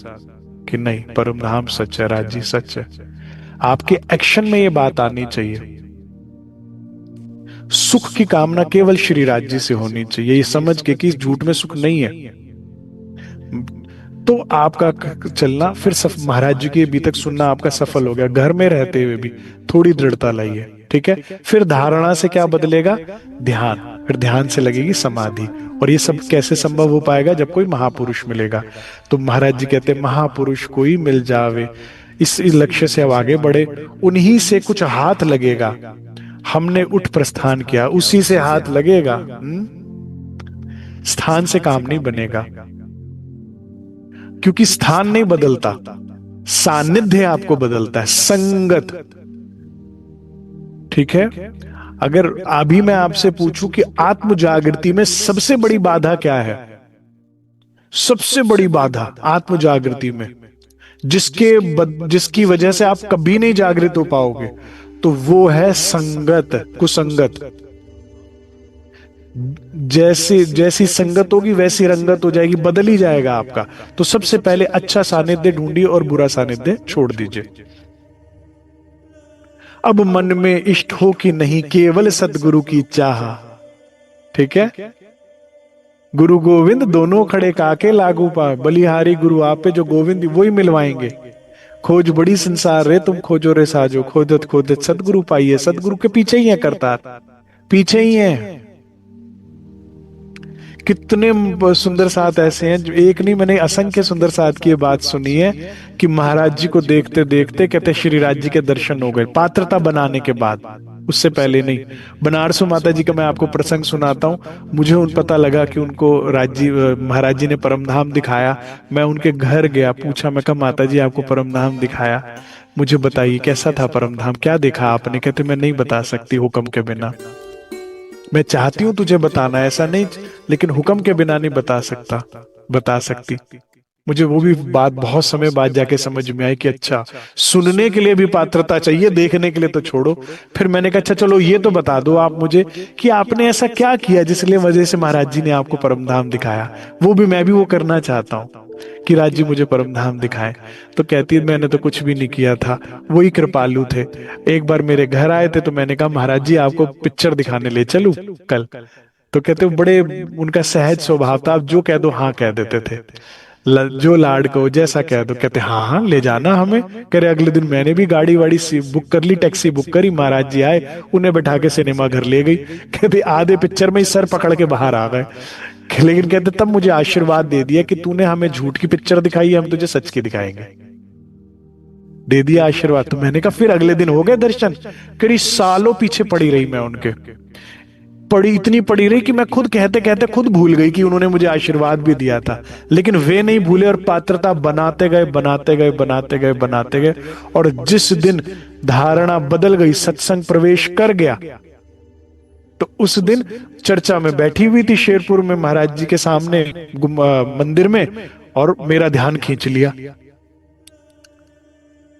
कि नहीं, परम धाम सच है, राजी सच है। आपके एक्शन में ये बात आनी चाहिए। सुख की कामना केवल श्री राज्य से होनी चाहिए, ये समझ के कि इस झूठ में सुख नहीं है, तो आपका चलना फिर महाराज जी की अभी तक सुनना आपका सफल हो गया। घर में रहते हुए भी थोड़ी दृढ़ता लाइए, ठीक है। फिर धारणा से क्या बदलेगा? ध्यान, फिर ध्यान से लगेगी समाधि। और ये सब कैसे संभव हो पाएगा? जब कोई महापुरुष मिलेगा। तो महाराज जी कहते हैं महापुरुष कोई मिल जावे, इस लक्ष्य से अब आगे बढ़े, उन्हीं से कुछ हाथ लगेगा। हमने उठ प्रस्थान किया, उसी से हाथ लगेगा। स्थान से काम नहीं बनेगा, क्योंकि स्थान नहीं बदलता, सानिध्य आपको बदलता है, संगत। ठीक है। अगर अभी मैं आपसे पूछूं कि आत्म जागृति में सबसे बड़ी बाधा क्या है? सबसे बड़ी बाधा आत्म जागृति में, जिसकी वजह से आप कभी नहीं जागृत हो पाओगे, तो वो है संगत, कुसंगत। जैसी संगत होगी वैसी रंगत हो जाएगी, बदल ही जाएगा आपका। तो सबसे पहले अच्छा सानिध्य ढूंढिए और बुरा सानिध्य छोड़ दीजिए। अब मन में इष्ट हो कि नहीं, केवल सदगुरु की चाह। ठीक है। गुरु गोविंद दोनों खड़े काके लागू पा, बलिहारी गुरु आप पे जो गोविंद वही मिलवाएंगे। खोज बड़ी संसार रे तुम खोजो रे साजो, खोदत खोदत सदगुरु पाइए। सदगुरु के पीछे ही है करतार, पीछे ही है। कितने सुंदर साथ ऐसे हैं जो, एक नहीं मैंने असंख्य सुंदर साथ की बात सुनी है कि महाराज जी को देखते देखते कहते श्री राज जी के दर्शन हो गए, पात्रता बनाने के बाद, उससे पहले नहीं। बनारसू माता जी का मैं आपको प्रसंग सुनाता हूँ। मुझे उन पता लगा कि उनको महाराज जी ने परमधाम दिखाया। मैं उनके घर गया, पूछा, मैं कहा माता जी आपको परमधाम दिखाया, मुझे बताइए कैसा था परमधाम, क्या देखा आपने? कहते मैं नहीं बता सकती हुक्म के बिना। मैं चाहती हूं तुझे बताना, ऐसा नहीं, लेकिन हुक्म के बिना नहीं बता सकती। मुझे वो भी बात बहुत समय बाद जाके समझ में आई कि अच्छा, सुनने के लिए भी पात्रता चाहिए, देखने के लिए तो छोड़ो। फिर मैंने कहा अच्छा चलो ये तो बता दो आप मुझे कि आपने ऐसा क्या किया जिसलिए वजह से महाराज जी ने आपको परमधाम दिखाया। वो भी मैं भी वो करना चाहता हूँ कि राज जी मुझे परमधाम दिखाएं। तो कहती है मैंने तो कुछ भी नहीं किया था, वही कृपालु थे। एक बार मेरे घर आए थे तो मैंने कहा महाराज जी आपको पिक्चर दिखाने ले चलूं कल? तो कहते बड़े उनका सहज स्वभाव था, आप जो कह दो हाँ कह देते थे, जो लाड को जैसा कह दो कहते हाँ हाँ ले जाना हमें। कह रहे अगले दिन मैंने भी गाड़ी वाड़ी बुक कर ली, टैक्सी बुक करी, महाराज जी आए, उन्हें बैठा के सिनेमा घर ले गई। कहते आधे पिक्चर में ही सर पकड़ के बाहर आ गए। लेकिन कहते तब मुझे आशीर्वाद दे दिया कि तूने हमें झूठ की पिक्चर दिखाई, हम तुझे सच की दिखाएंगे, दे दिया आशीर्वाद। तो मैंने कहा फिर अगले दिन हो गए दर्शन। करीब सालों पीछे पड़ी रही मैं उनके, इतनी पड़ी रही कि मैं खुद कहते कहते खुद भूल गई कि उन्होंने मुझे आशीर्वाद भी दिया था। लेकिन वे नहीं भूले और पात्रता बनाते गए। और जिस दिन धारणा बदल गई, सत्संग प्रवेश कर गया, तो उस दिन चर्चा में बैठी हुई थी शेरपुर में महाराज जी के सामने मंदिर में, और मेरा ध्यान खींच लिया।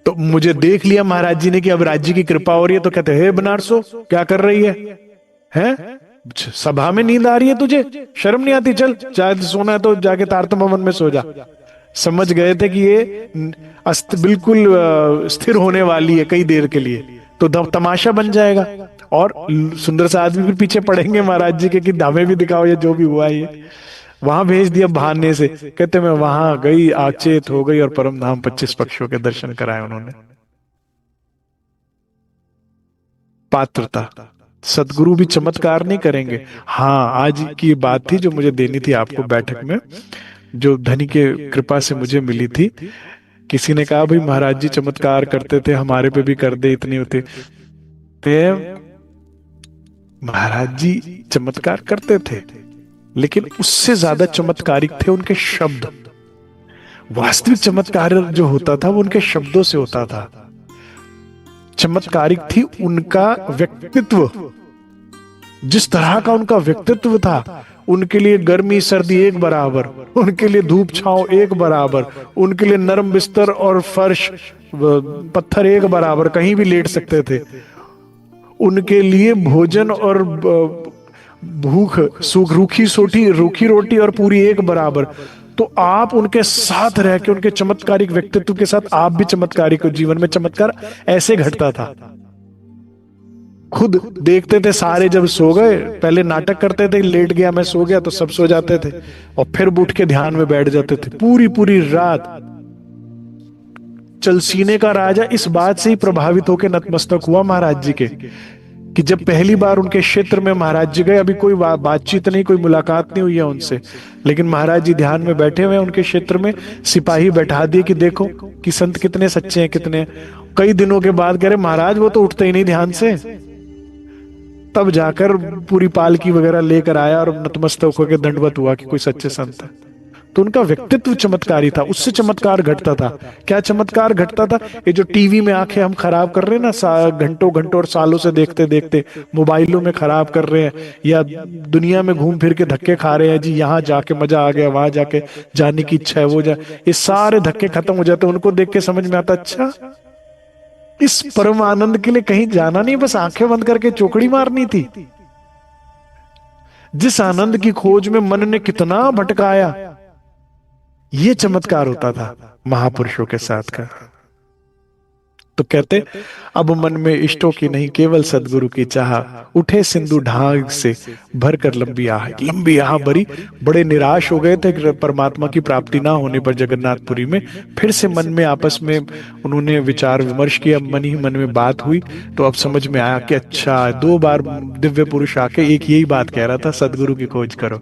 तो मुझे देख लिया महाराज जी ने कि अब राज जी की कृपा हो रही है। तो कहते हे बनारसो क्या कर रही है? सभा में नींद आ रही है तुझे, शर्म नहीं आती? चल चाहे सोना है तो जाके तारतम भवन में सो जा। समझ गए थे कि ये बिल्कुल स्थिर होने वाली है कई देर के लिए, तो तमाशा बन जाएगा। और सुंदर सा आदमी भी पीछे पड़ेंगे महाराज जी के कि दावे भी दिखाओ या जो भी हुआ ये। वहां भेज दिया बहाने से। कहते मैं वहां गई, आचेत हो गई और परमधाम 25 पक्षों के दर्शन कराए उन्होंने। पात्रता, सदगुरु भी चमत्कार नहीं करेंगे। हाँ, आज की बात थी जो मुझे देनी थी आपको बैठक में, जो धनी के कृपा से मुझे मिली थी। किसी ने कहा भाई महाराज जी चमत्कार करते थे, हमारे पे भी कर दे, इतनी होते। महाराज जी चमत्कार करते थे, लेकिन उससे ज्यादा चमत्कारिक थे उनके शब्द। वास्तविक चमत्कार जो होता था वो उनके शब्दों से होता था। चमत्कारिक थी उनका व्यक्तित्व, जिस तरह का उनका व्यक्तित्व था उनके लिए गर्मी सर्दी एक बराबर, उनके लिए धूप छांव एक बराबर, उनके लिए नरम बिस्तर और फर्श पत्थर एक बराबर, कहीं भी लेट सकते थे। उनके लिए भोजन और भूख सूख रूखी रोटी और पूरी एक बराबर। तो आप उनके साथ रह के, उनके चमत्कारिक व्यक्तित्व के साथ आप भी चमत्कारिक हो। जीवन में चमत्कार ऐसे घटता था। खुद देखते थे सारे, जब सो गए, पहले नाटक करते थे लेट गया मैं सो गया, तो सब सो जाते थे और फिर उठ के ध्यान में बैठ जाते थे पूरी पूरी रात। चलसीने का राजा इस बात से ही प्रभावित होकर नतमस्तक हुआ महाराज जी के, कि जब पहली बार उनके क्षेत्र में महाराज जी गए, अभी कोई बातचीत नहीं, कोई मुलाकात नहीं हुई है उनसे, लेकिन महाराज जी ध्यान में बैठे हुए हैं उनके क्षेत्र में, सिपाही बैठा दिए कि देखो कि संत कितने सच्चे हैं, कितने। कई दिनों के बाद कह रहे महाराज वो तो उठते ही नहीं ध्यान से। तब जाकर पूरी पालकी वगैरह लेकर आया और नतमस्तक होकर दंडवत हुआ कि कोई सच्चे संत है। तो उनका व्यक्तित्व चमत्कारी था, उससे चमत्कार घटता था। क्या चमत्कार घटता था? ये जो टीवी में आंखें हम खराब कर रहे हैं ना, घंटों घंटों और सालों से देखते देखते मोबाइलों में खराब कर रहे हैं, या दुनिया में घूम फिर के धक्के खा रहे हैं, जी यहाँ जाके मजा आ गया, वहां जाके जाने की इच्छा है, वो ये सारे धक्के खत्म हो जाते। उनको देख के समझ में आता, अच्छा इस परम आनंद के लिए कहीं जाना नहीं, बस आंखें बंद करके चौकड़ी मारनी थी। जिस आनंद की खोज में मन ने कितना भटकाया, ये चमत्कार होता था महापुरुषों के साथ का। तो कहते अब मन में इष्टों की नहीं केवल सदगुरु की चाह, उठे सिंधु ढाग से भर कर लंबी आह भरी। बड़े निराश हो गए थे परमात्मा की प्राप्ति ना होने पर जगन्नाथपुरी में। फिर से मन में आपस में उन्होंने विचार विमर्श किया, मन ही मन में बात हुई। तो अब समझ में आया कि अच्छा 2 बार दिव्य पुरुष आके एक यही बात कह रहा था, सदगुरु की खोज करो।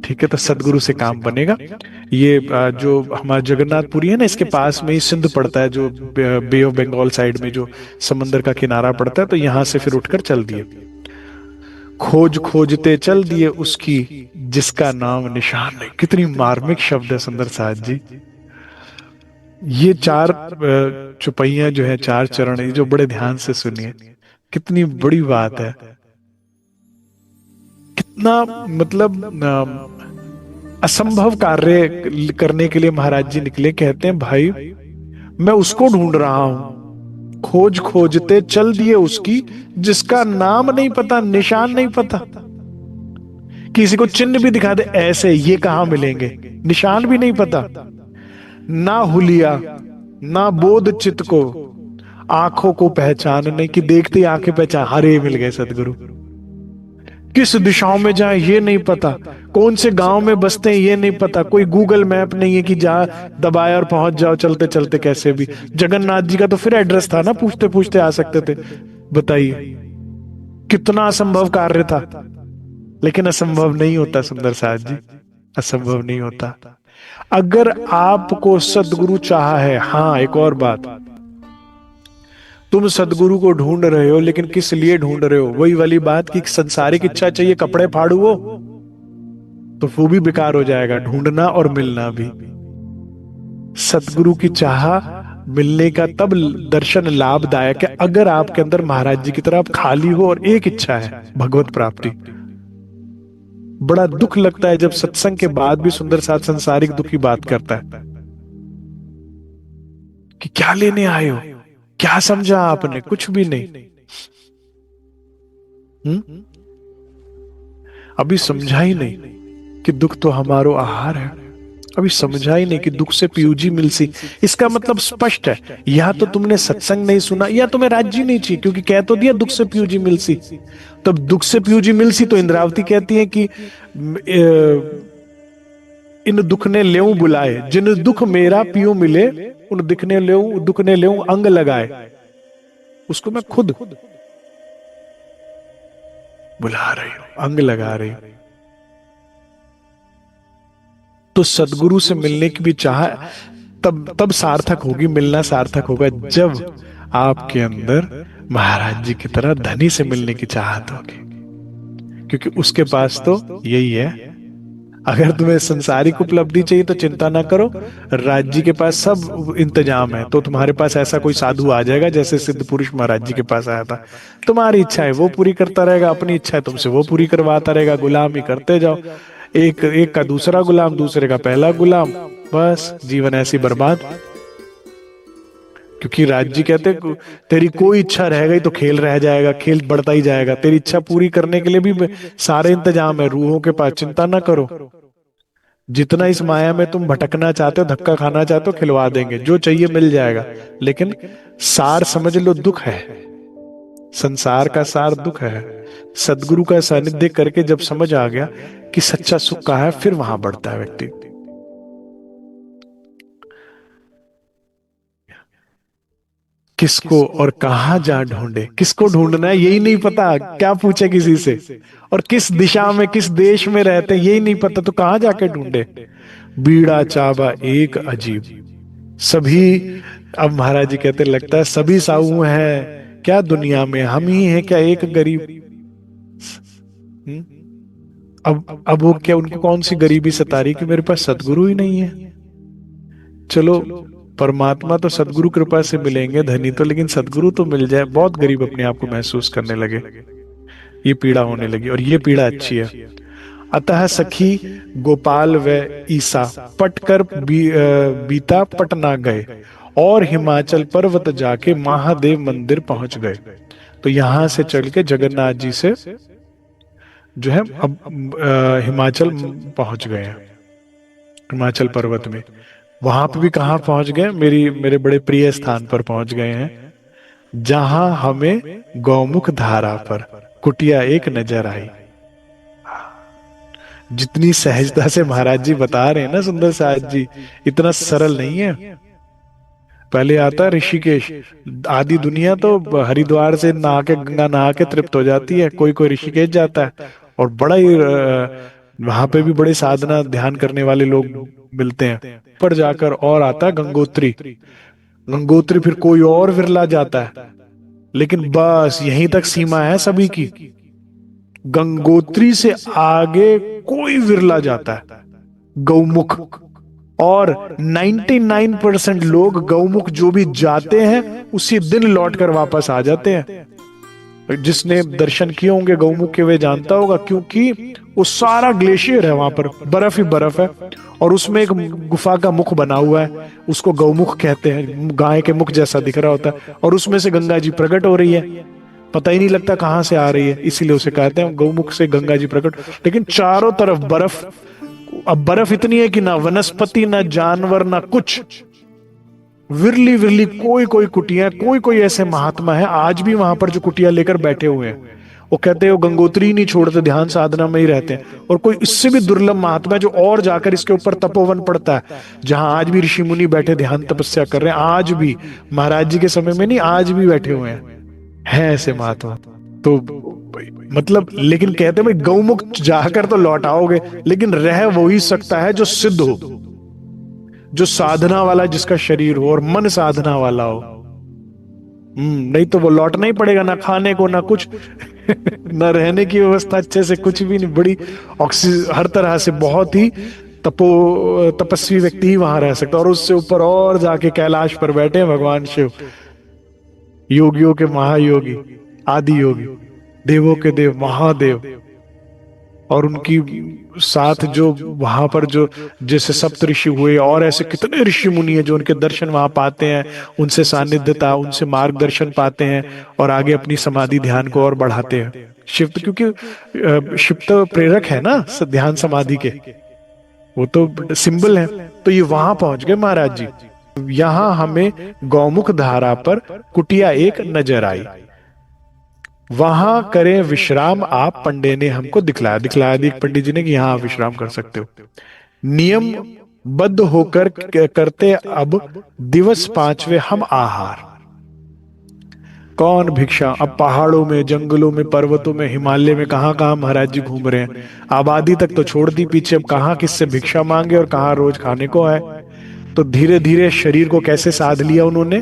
ठीक है, तो सदगुरु से काम बनेगा। ये जो हमारा जगन्नाथपुरी है ना, इसके पास में ही सिंध पड़ता है, जो बे ऑफ बंगाल साइड में जो समंदर का किनारा पड़ता है। तो यहां से फिर उठकर चल दिए, खोज खोजते चल दिए उसकी जिसका नाम निशान नहीं। कितनी मार्मिक शब्द है सुंदर साथ जी। ये 4 चौपाइयां जो है, 4 चरण, जो बड़े ध्यान से सुनिए, कितनी बड़ी बात है। कितना मतलब असंभव कार्य करने के लिए महाराज जी निकले। कहते हैं भाई मैं उसको ढूंढ रहा हूं, खोज खोजते चल दिए उसकी जिसका नाम नहीं पता, निशान नहीं पता। किसी को चिन्ह भी दिखा दे ऐसे, ये कहां मिलेंगे, निशान भी नहीं पता। ना हुलिया ना बोध चित्त को, आंखों को पहचान नहीं, कि देखते ही आंखें पहचान, हरे मिल गए सदगुरु। किस दिशाओं में जाए ये नहीं पता, कौन से गांव में बसते हैं ये नहीं पता, कोई गूगल मैप नहीं है कि जा दबाया और पहुंच जाओ चलते चलते कैसे भी। जगन्नाथ जी का तो फिर एड्रेस था ना, पूछते पूछते आ सकते थे। बताइए कितना असंभव कार्य था। लेकिन असंभव नहीं होता सुंदर साथ जी, असंभव नहीं होता। अगर आपको सदगुरु चाहा है, हाँ एक और बात, तुम सदगुरु को ढूंढ रहे हो, लेकिन किस लिए ढूंढ रहे हो? वही वाली बात कि संसारिक इच्छा चाहिए कपड़े फाड़ू वो, तो वो भी बेकार हो जाएगा, ढूंढना और मिलना भी। सदगुरु की चाह मिलने का तब दर्शन लाभदायक है अगर आपके अंदर महाराज जी की तरह आप खाली हो और एक इच्छा है, भगवत प्राप्ति। बड़ा दुख लगता है जब सत्संग के बाद भी सुंदर साथ संसारिक दुख की बात करता है कि क्या लेने आए हो, क्या समझा आपने, कुछ भी नहीं। अभी समझा ही नहीं कि दुख तो हमारो आहार है, अभी समझा ही नहीं कि दुख से पीयूजी मिलसी। इसका मतलब स्पष्ट है, या तो तुमने सत्संग नहीं सुना या तुम्हें राज्य नहीं चाहिए, क्योंकि कह तो दिया दुख से पीयूजी मिलसी। तब दुख से पीयूजी मिलसी तो इंद्रावती कहती है कि इन दुख ने लेऊ बुलाए, जिन दुख मेरा पियो मिले, उन दिखने लेऊ दुख ने लेऊ अंग लगाए। उसको मैं खुद बुला रही हूं, अंग लगा रही हूं। तो सदगुरु से मिलने की भी चाह तब सार्थक होगी, मिलना सार्थक होगा जब आपके अंदर महाराज जी की तरह धनी से मिलने की चाहत होगी, क्योंकि उसके पास तो यही है, अगर तुम्हें संसारिक उपलब्धि चाहिए तो चिंता ना करो, राज्य के पास सब इंतजाम है। तो तुम्हारे पास ऐसा कोई साधु आ जाएगा जैसे सिद्ध पुरुष महाराज जी के पास आया था। तुम्हारी इच्छा है वो पूरी करता रहेगा, अपनी इच्छा है तुमसे वो पूरी करवाता रहेगा, गुलामी करते जाओ, एक एक का दूसरा गुलाम, दूसरे का पहला गुलाम, बस जीवन ऐसी बर्बाद। क्योंकि राज्य कहते हैं, तेरी कोई इच्छा रह गई तो खेल रह जाएगा, खेल बढ़ता ही जाएगा। तेरी इच्छा पूरी करने के लिए भी सारे इंतजाम है रूहों के पास, चिंता ना करो। जितना इस माया में तुम भटकना चाहते हो, धक्का खाना चाहते हो, खिलवा देंगे, जो चाहिए मिल जाएगा। लेकिन सार समझ लो, दुख है। संसार का सार दुख है। सदगुरु का सानिध्य करके जब समझ आ गया कि सच्चा सुख कहाँ है, फिर वहां बढ़ता है व्यक्ति। किसको और कहां जा ढूंढे, किसको ढूंढना है यही नहीं पता, क्या पूछे किसी से, और किस दिशा में किस देश में रहते हैं यही नहीं पता, तो कहां जाके ढूंढे। बीड़ा चाबा एक अजीब, सभी, अब महाराज जी कहते लगता है सभी साहू हैं क्या दुनिया में, हम ही हैं क्या एक गरीब। हम्म? अब वो क्या, उनको कौन सी गरीबी सता रही कि मेरे पास सदगुरु ही नहीं है। चलो परमात्मा तो सदगुरु कृपा से मिलेंगे धनी तो, लेकिन सदगुरु तो मिल जाए, बहुत गरीब अपने आप को महसूस करने लगे, ये पीड़ा होने लगी, और ये पीड़ा अच्छी है। अतः सखी गोपाल व ईसा पटकर बीता पटना गए, और हिमाचल पर्वत जाके महादेव मंदिर पहुंच गए। तो यहां से चल के जगन्नाथ जी से जो है अब हिमाचल पहुंच गए हैं, हिमाचल पर्वत में। वहां पे भी कहाँ पहुंच गए, मेरे बड़े प्रिय स्थान पर पहुंच गए हैं, जहां हमें गौमुख धारा पर कुटिया एक नजर आई। जितनी सहजता से महाराज जी बता रहे हैं ना सुंदर साज जी, इतना सरल नहीं है। पहले आता है ऋषिकेश, आधी दुनिया तो हरिद्वार से नहा के, गंगा नहा के तृप्त हो जाती है, कोई कोई ऋषिकेश जाता है, और बड़ा ही वहां पे भी बड़े साधना ध्यान करने वाले लोग मिलते हैं। पर जाकर और आता है गंगोत्री, गंगोत्री फिर कोई और विरला जाता है, लेकिन बस यहीं तक सीमा है सभी की। गंगोत्री से आगे कोई विरला जाता है, गौमुख। और 99% लोग गौमुख जो भी जाते हैं उसी दिन लौटकर वापस आ जाते हैं। जिसने दर्शन किए होंगे गौमुख के वे जानता होगा, क्योंकि वो सारा ग्लेशियर है, वहां पर बर्फ ही बर्फ है, और उसमें एक गुफा का मुख बना हुआ है, उसको गौमुख कहते हैं, गाय के मुख जैसा दिख रहा होता है, और उसमें से गंगा जी प्रकट हो रही है, पता ही नहीं लगता कहां से आ रही है, इसीलिए उसे कहते हैं गौमुख से गंगा जी प्रकट। लेकिन चारों तरफ बर्फ, अब बर्फ इतनी है कि ना वनस्पति, ना जानवर, ना कुछ, विरली विरली कोई कोई कुटिया, कोई कोई ऐसे महात्मा है आज भी वहां पर जो कुटिया लेकर बैठे हुए हैं। वो कहते हैं वो गंगोत्री नहीं छोड़ते, ध्यान साधना में ही रहते हैं। और कोई इससे भी दुर्लभ महात्मा है जो और जाकर इसके ऊपर तपोवन पड़ता है, जहां आज भी ऋषि मुनि बैठे ध्यान तपस्या कर रहे हैं, आज भी महाराज जी के समय में नहीं, आज भी बैठे हुए हैं ऐसे महात्मा। तो मतलब, लेकिन कहते हैं भाई गौमुख जाकर तो लौट आओगे, लेकिन रह वो ही सकता है जो सिद्ध हो, जो साधना वाला, जिसका शरीर हो और मन साधना वाला हो। नहीं तो वो लौटना ही पड़ेगा, ना खाने को, ना कुछ ना रहने की व्यवस्था अच्छे से, कुछ भी नहीं। बड़ी ऑक्सीजन हर तरह से, बहुत ही तपस्वी व्यक्ति ही वहां रह सकता है। और उससे ऊपर और जाके कैलाश पर बैठे हैं भगवान शिव, योगियों के महायोगी, आदि योगी, देवों के देव, महादेव। और उनकी साथ जो वहां पर जो जैसे सप्त ऋषि हुए, और ऐसे कितने ऋषि मुनि हैं जो उनके दर्शन वहां पाते हैं, उनसे सानिध्यता, उनसे मार्गदर्शन पाते हैं, और आगे अपनी समाधि ध्यान को और बढ़ाते हैं। शिव क्योंकि शिव तो प्रेरक है ना ध्यान समाधि के, वो तो सिंबल है। तो ये वहां पहुंच गए महाराज जी। यहां हमें गौमुख धारा पर कुटिया एक नजर आई, वहां करें विश्राम आप, पंडे ने हमको दिखलाया दी पंडित जी ने कि यहां आप विश्राम कर सकते हो। नियम बद्ध होकर करते अब दिवस पांचवे हम आहार। कौन भिक्षा, अब पहाड़ों में, जंगलों में, पर्वतों में, हिमालय में, कहां कहां महाराज जी घूम रहे हैं, आबादी तक तो छोड़ दी पीछे, अब कहां किससे भिक्षा मांगे और कहां रोज खाने को आए। तो धीरे धीरे शरीर को कैसे साध लिया उन्होंने,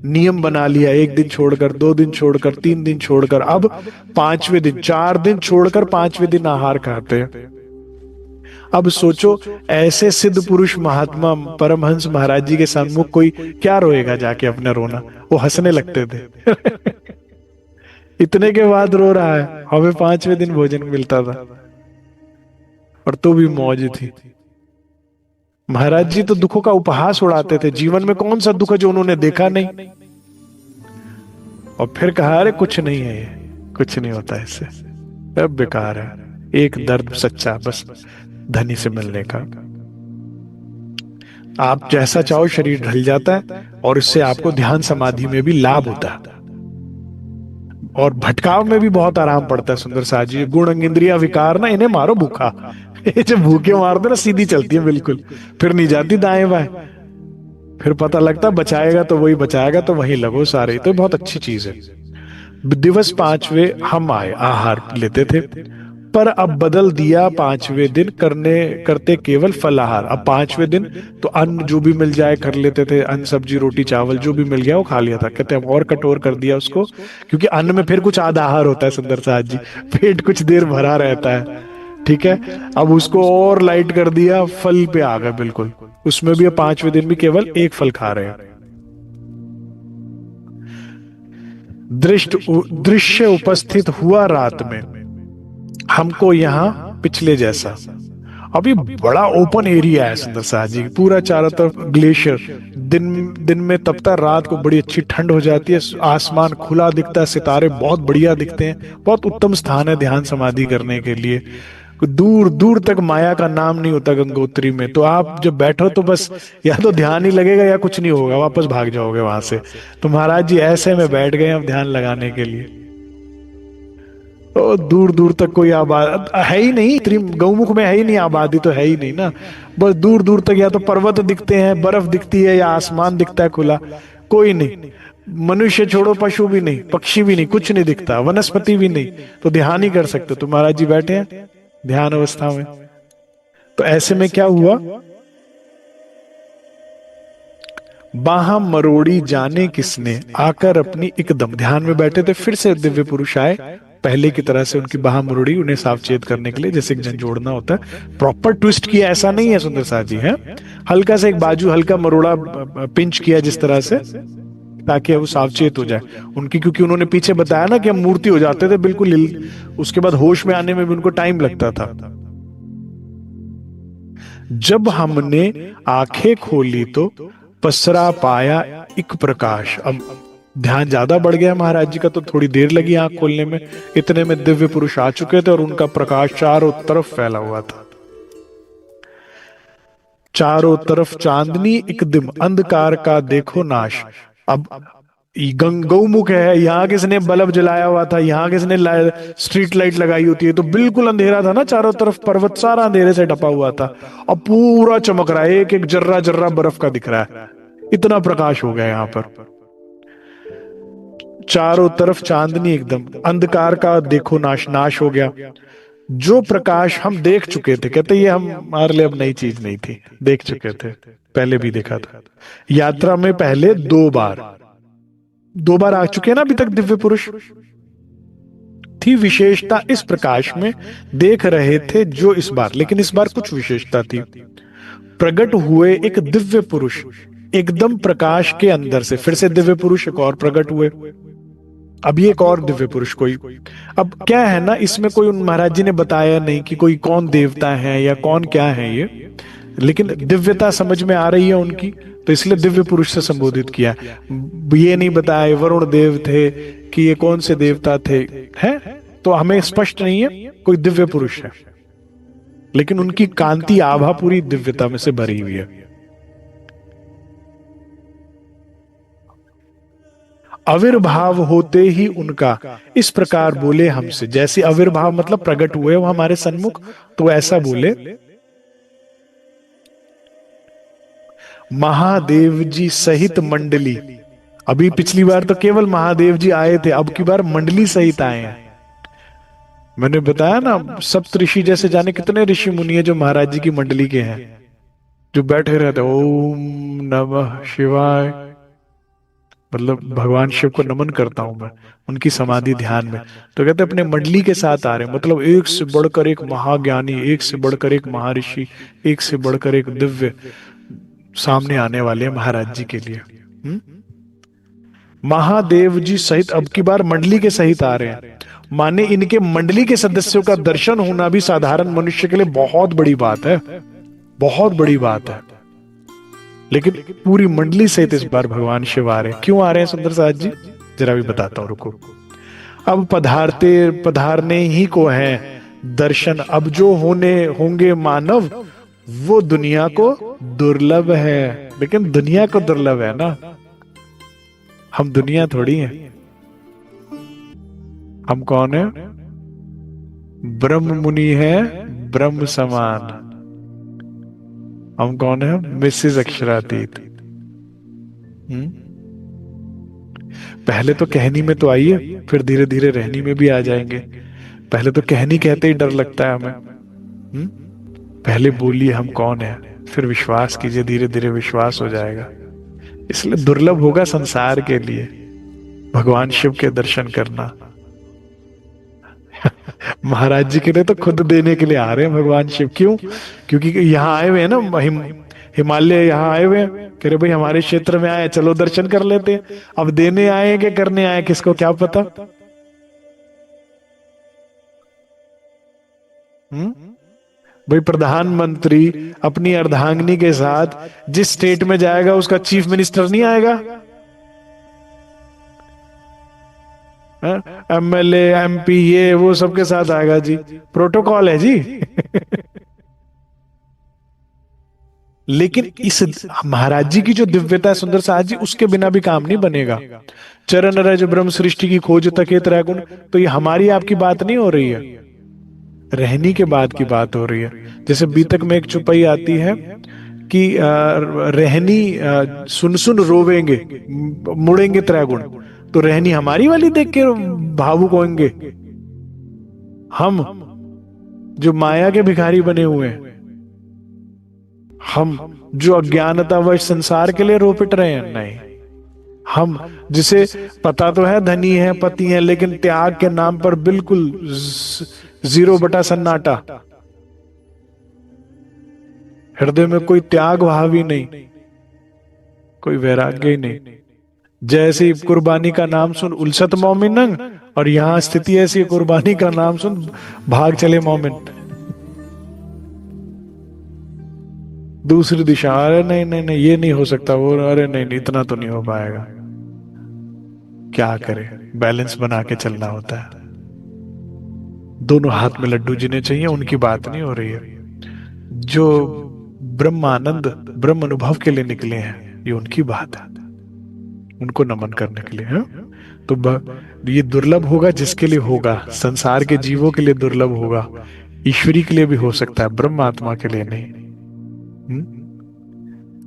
नियम बना लिया, 1 दिन छोड़कर, 2 दिन छोड़कर, 3 दिन छोड़कर, अब 5वें दिन, 4 दिन छोड़कर 5वें दिन आहार खाते हैं। अब सोचो, ऐसे सिद्ध पुरुष महात्मा परमहंस महाराज जी के सन्मुख कोई क्या रोएगा जाके अपना रोना? वो हंसने लगते थे। इतने के बाद रो रहा है, हमें 5वें दिन भोजन मिलता था और तो भी मौज थी। महाराज जी तो दुखों का उपहास उड़ाते थे, जीवन में कौन सा दुख है जो उन्होंने देखा नहीं। और फिर कहा, अरे कुछ नहीं है, ये कुछ नहीं होता इससे, सब बेकार है, एक दर्द सच्चा बस धनी से मिलने का। आप जैसा चाहो शरीर ढल जाता है और इससे आपको ध्यान समाधि में भी लाभ होता है और भटकाव में भी बहुत आराम पड़ता है। सुंदर साथ जी, गुण अंग इंद्रिया विकार ना, इन्हें मारो भूखा। ये जब भूखे मार दो ना, सीधी चलती है बिल्कुल, फिर नहीं जाती दाएं बाएं। फिर पता लगता बचाएगा तो वही बचाएगा, तो वहीं लगो सारे। तो बहुत अच्छी चीज है। दिवस 5वें हम आए, आहार लेते थे, पर अब बदल दिया 5वें दिन करते केवल फलाहार। अब 5वें दिन तो अन्न जो भी मिल जाए कर लेते थे, अन्न सब्जी रोटी चावल जो भी मिल गया वो खा लिया था। कहते हम और कठोर कर दिया उसको, क्योंकि अन्न में फिर कुछ आधा आहार होता है सुंदर साथ जी, पेट कुछ देर भरा रहता है, ठीक है। अब उसको और लाइट कर दिया, फल पे आ गए बिल्कुल। उसमें भी अब 5वें दिन भी केवल एक फल खा रहे हैं। दृश्य उपस्थित हुआ रात में हमको यहाँ पिछले जैसा। अभी बड़ा ओपन एरिया है सुंदर साथ जी, पूरा चारों तरफ ग्लेशियर। दिन में तपता, रात को बड़ी अच्छी ठंड हो जाती है, आसमान खुला दिखता है, सितारे बहुत बढ़िया दिखते हैं। बहुत उत्तम स्थान है ध्यान समाधि करने के लिए। दूर दूर तक माया का नाम नहीं होता गंगोत्री में। तो आप जब बैठो तो बस या तो ध्यान ही लगेगा या कुछ नहीं होगा, वापस भाग जाओगे वहां से। तो महाराज जी ऐसे में बैठ गए अब ध्यान लगाने के लिए। तो दूर दूर तक कोई आबाद है ही नहीं, गौमुख में है ही नहीं, आबादी तो है ही नहीं ना। बस दूर दूर तक या तो पर्वत दिखते हैं, बर्फ दिखती है, या आसमान दिखता है खुला, कोई नहीं। मनुष्य छोड़ो, पशु भी नहीं, पक्षी भी नहीं, कुछ नहीं दिखता, वनस्पति भी नहीं। तो ध्यान ही कर सकते। तो महाराज जी बैठे हैं ध्यान अवस्था में। तो ऐसे में क्या हुआ, बाहा मरोड़ी जाने किसने आकर अपनी एकदम, ध्यान में बैठे थे, फिर से दिव्य पुरुष आए, पहले की तरह से उनकी बाहा मरोड़ी, उन्हें सावचेत करने के लिए, जैसे एक जोड़ना होता है। प्रॉपर ट्विस्ट किया ऐसा नहीं है सुंदर साथ जी, है हल्का सा एक बाजू हल्का मरोड़ा पिंच किया जिस तरह से, ताकि वो सावचेत हो जाए उनकी। क्योंकि उन्होंने पीछे बताया ना कि हम मूर्ति हो जाते थे बिल्कुल, उसके बाद होश में आने में भी उनको टाइम लगता था। जब हमने आंखें खोली तो पसरा पाया एक प्रकाश। अब ध्यान ज्यादा बढ़ गया महाराज जी का, तो थोड़ी देर लगी आंख खोलने में। इतने में दिव्य पुरुष आ चुके थे और उनका प्रकाश चारों तरफ फैला हुआ था। चारों तरफ चांदनी एकदम, अंधकार का देखो नाश। अब गौमुख है, यहाँ किसने बल्ब जलाया हुआ था, यहाँ किसने स्ट्रीट लाइट लगाई होती है, तो बिल्कुल अंधेरा था ना चारों तरफ, पर्वत सारा अंधेरे से ढपा हुआ था। अब पूरा चमक रहा है, एक एक जर्रा जर्रा बर्फ का दिख रहा है, इतना प्रकाश हो गया यहाँ पर। चारों तरफ चांदनी एकदम, अंधकार का देखो नाश, नाश हो गया। जो प्रकाश हम देख चुके थे, कहते ये हमारे लिए अब नई चीज नहीं थी, देख चुके थे, पहले भी देखा था। यात्रा में पहले 2 बार आ चुके हैं ना अभी तक दिव्य पुरुष। थी विशेषता इस प्रकाश में, देख रहे थे जो इस बार, लेकिन इस बार कुछ विशेषता थी। प्रकट हुए एक दिव्य पुरुष एकदम प्रकाश के अंदर से, फिर से दिव्य पुरुष एक और प्रकट हुए। अभी एक और दिव्य पुरुष कोई। अब क्या है ना, इसमें कोई उन महाराज जी ने बताया नहीं कि कोई कौन देवता है या कौन क्या है ये, लेकिन दिव्यता समझ में आ रही है उनकी, तो इसलिए दिव्य पुरुष से संबोधित किया। ये नहीं बताया वरुण देव थे कि ये कौन से देवता थे, है तो हमें स्पष्ट नहीं है, कोई दिव्य पुरुष है, लेकिन उनकी कांति आभा पूरी दिव्यता में से भरी हुई है। आविर्भाव होते ही उनका इस प्रकार बोले हमसे, जैसे आविर्भाव मतलब प्रकट हुए वो हमारे सन्मुख, तो ऐसा बोले, महादेव जी सहित मंडली। अभी पिछली बार तो केवल महादेव जी आए थे, अब की बार मंडली सहित आए हैं। मैंने बताया ना, सप्त ऋषि जैसे जाने कितने ऋषि मुनि है जो महाराज जी की मंडली के हैं, जो बैठे रहते ओम नमः शिवाय मतलब भगवान शिव को नमन करता हूं मैं उनकी समाधि ध्यान में। तो कहते अपने मंडली के साथ आ रहे हैं, मतलब एक से बढ़कर एक महाज्ञानी, एक से बढ़कर एक महर्षि, एक से बढ़कर एक दिव्य सामने आने वाले हैं महाराज जी के लिए। महादेव जी सहित अब की बार मंडली के सहित आ रहे हैं, माने इनके मंडली के सदस्यों का दर्शन होना भी साधारण मनुष्य के लिए बहुत बड़ी बात है, बहुत बड़ी बात है। लेकिन पूरी मंडली सहित इस बार भगवान शिव आ रहे हैं। क्यों आ रहे हैं सुंदर साथ जी, जरा भी बताता हूं, रुको। अब पधारने ही को है दर्शन, अब जो होने होंगे मानव वो दुनिया को दुर्लभ है। लेकिन दुनिया को दुर्लभ है ना, हम दुनिया थोड़ी हैं। हम कौन है? ब्रह्म मुनि है, ब्रह्म समान। हम कौन है? मिसेस अक्षरातीत। पहले तो कहनी में तो आइए, फिर धीरे धीरे रहनी में भी आ जाएंगे। पहले तो कहनी कहते ही डर लगता है हमें। पहले बोलिए हम कौन है, फिर विश्वास कीजिए, धीरे धीरे विश्वास हो जाएगा। इसलिए दुर्लभ होगा संसार के लिए भगवान शिव के दर्शन करना। महाराज जी के लिए तो खुद देने के लिए आ रहे हैं भगवान शिव। क्यों? क्योंकि यहाँ आए हुए हैं ना, हिमालय यहाँ आए हुए हैं, कह रहे भाई हमारे क्षेत्र में आए, चलो दर्शन कर लेते हैं। अब देने आए हैं कि करने आए, किसको क्या पता। भाई प्रधानमंत्री अपनी अर्धांगिनी के साथ जिस स्टेट में जाएगा उसका चीफ मिनिस्टर नहीं आएगा? एमएलए एमपी ये वो सबके साथ आएगा जी, प्रोटोकॉल है जी। लेकिन इस महाराज जी की जो दिव्यता है सुंदर साज जी, उसके बिना भी काम नहीं बनेगा। चरण रज ब्रह्म सृष्टि की खोज तके त्रैगुण, तो ये हमारी आपकी बात नहीं हो रही है, रहनी के बाद की बात हो रही है। जैसे बीतक में एक चुपाई आती है कि रहनी सुन सुन रोवेंगे मुड़ेंगे त्रैगुण, तो रहनी हमारी वाली देख के भावुक होंगे हम, जो माया के भिखारी बने हुए हैं, हम जो अज्ञानतावश संसार के लिए रो पिट रहे हैं। नहीं, हम जिसे पता तो है धनी है पति है, लेकिन त्याग के नाम पर बिल्कुल 0 सन्नाटा, हृदय में कोई त्याग भाव ही नहीं, कोई वैराग्य ही नहीं। जैसी कुर्बानी का नाम सुन उलसत मोमिन, और यहां स्थिति ऐसी कुर्बानी का नाम सुन भाग चले मोमिन दूसरी दिशा। अरे नहीं नहीं नहीं ये नहीं हो सकता, वो अरे नहीं नहीं इतना तो नहीं हो पाएगा। क्या करे, बैलेंस बना के चलना होता है। दोनों हाथ में लड्डू जिन्हें चाहिए उनकी बात नहीं हो रही है। जो ब्रह्मानंद ब्रह्म अनुभव के लिए निकले हैं, ये उनकी बात है, उनको नमन करने के लिए है। तो ये दुर्लभ होगा जिसके लिए होगा, संसार के जीवों के लिए दुर्लभ होगा, ईश्वरी के लिए भी हो सकता है, ब्रह्म आत्मा के लिए नहीं।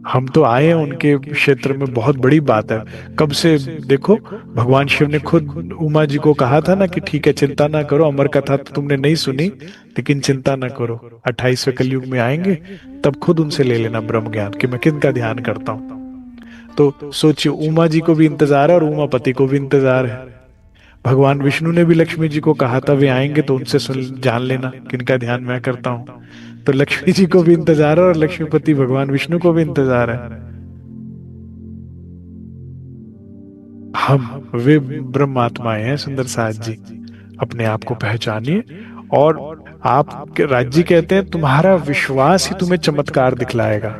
हम तो आए हैं उनके क्षेत्र में, बहुत बड़ी बात है। कब से देखो भगवान शिव ने खुद उमा जी को कहा था ना कि ठीक है चिंता ना करो, अमर कथा तो तुमने नहीं सुनी, लेकिन चिंता ना करो, 28वें कलयुग में आएंगे तब खुद उनसे ले लेना ब्रह्म ज्ञान कि मैं किनका ध्यान करता हूं। तो सोचिए उमा जी को भी इंतजार है और उमापति को भी इंतजार है। भगवान विष्णु ने भी लक्ष्मी जी को कहा था वे आएंगे तो उनसे जान लेना किनका ध्यान मैं करता हूं। तो लक्ष्मी जी को भी इंतजार है और लक्ष्मीपति भगवान विष्णु को भी इंतजार है। हम वे ब्रह्मात्माएं हैं सुंदर साज जी, अपने आप को पहचानिए। और आप राज्य कहते हैं तुम्हारा विश्वास ही तुम्हें चमत्कार दिखलाएगा।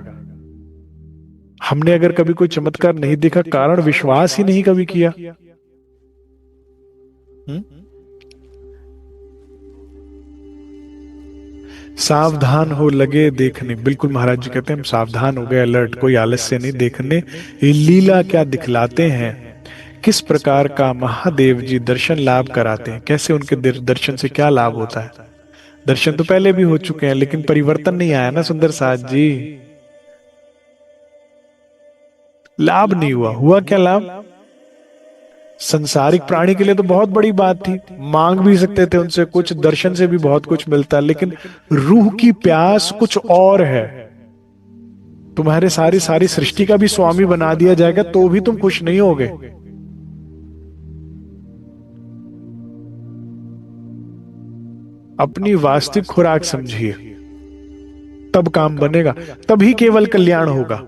हमने अगर कभी कोई चमत्कार नहीं देखा, कारण विश्वास ही नहीं कभी किया। सावधान हो लगे देखने, बिल्कुल महाराज जी कहते हैं हम सावधान हो गए, अलर्ट, कोई आलस्य नहीं देखने। ये लीला क्या दिखलाते हैं, किस प्रकार का महादेव जी दर्शन लाभ कराते हैं, कैसे उनके दर्शन से क्या लाभ होता है। दर्शन तो पहले भी हो चुके हैं लेकिन परिवर्तन नहीं आया ना सुंदर साज जी, लाभ नहीं हुआ। हुआ क्या लाभ? संसारिक प्राणी के लिए तो बहुत बड़ी बात थी, मांग भी सकते थे उनसे कुछ, दर्शन से भी बहुत कुछ मिलता है, लेकिन रूह की प्यास कुछ और है। तुम्हारे सारी सारी सृष्टि का भी स्वामी बना दिया जाएगा तो भी तुम खुश नहीं होगे। अपनी वास्तविक खुराक समझिए, तब काम बनेगा, तभी केवल कल्याण होगा।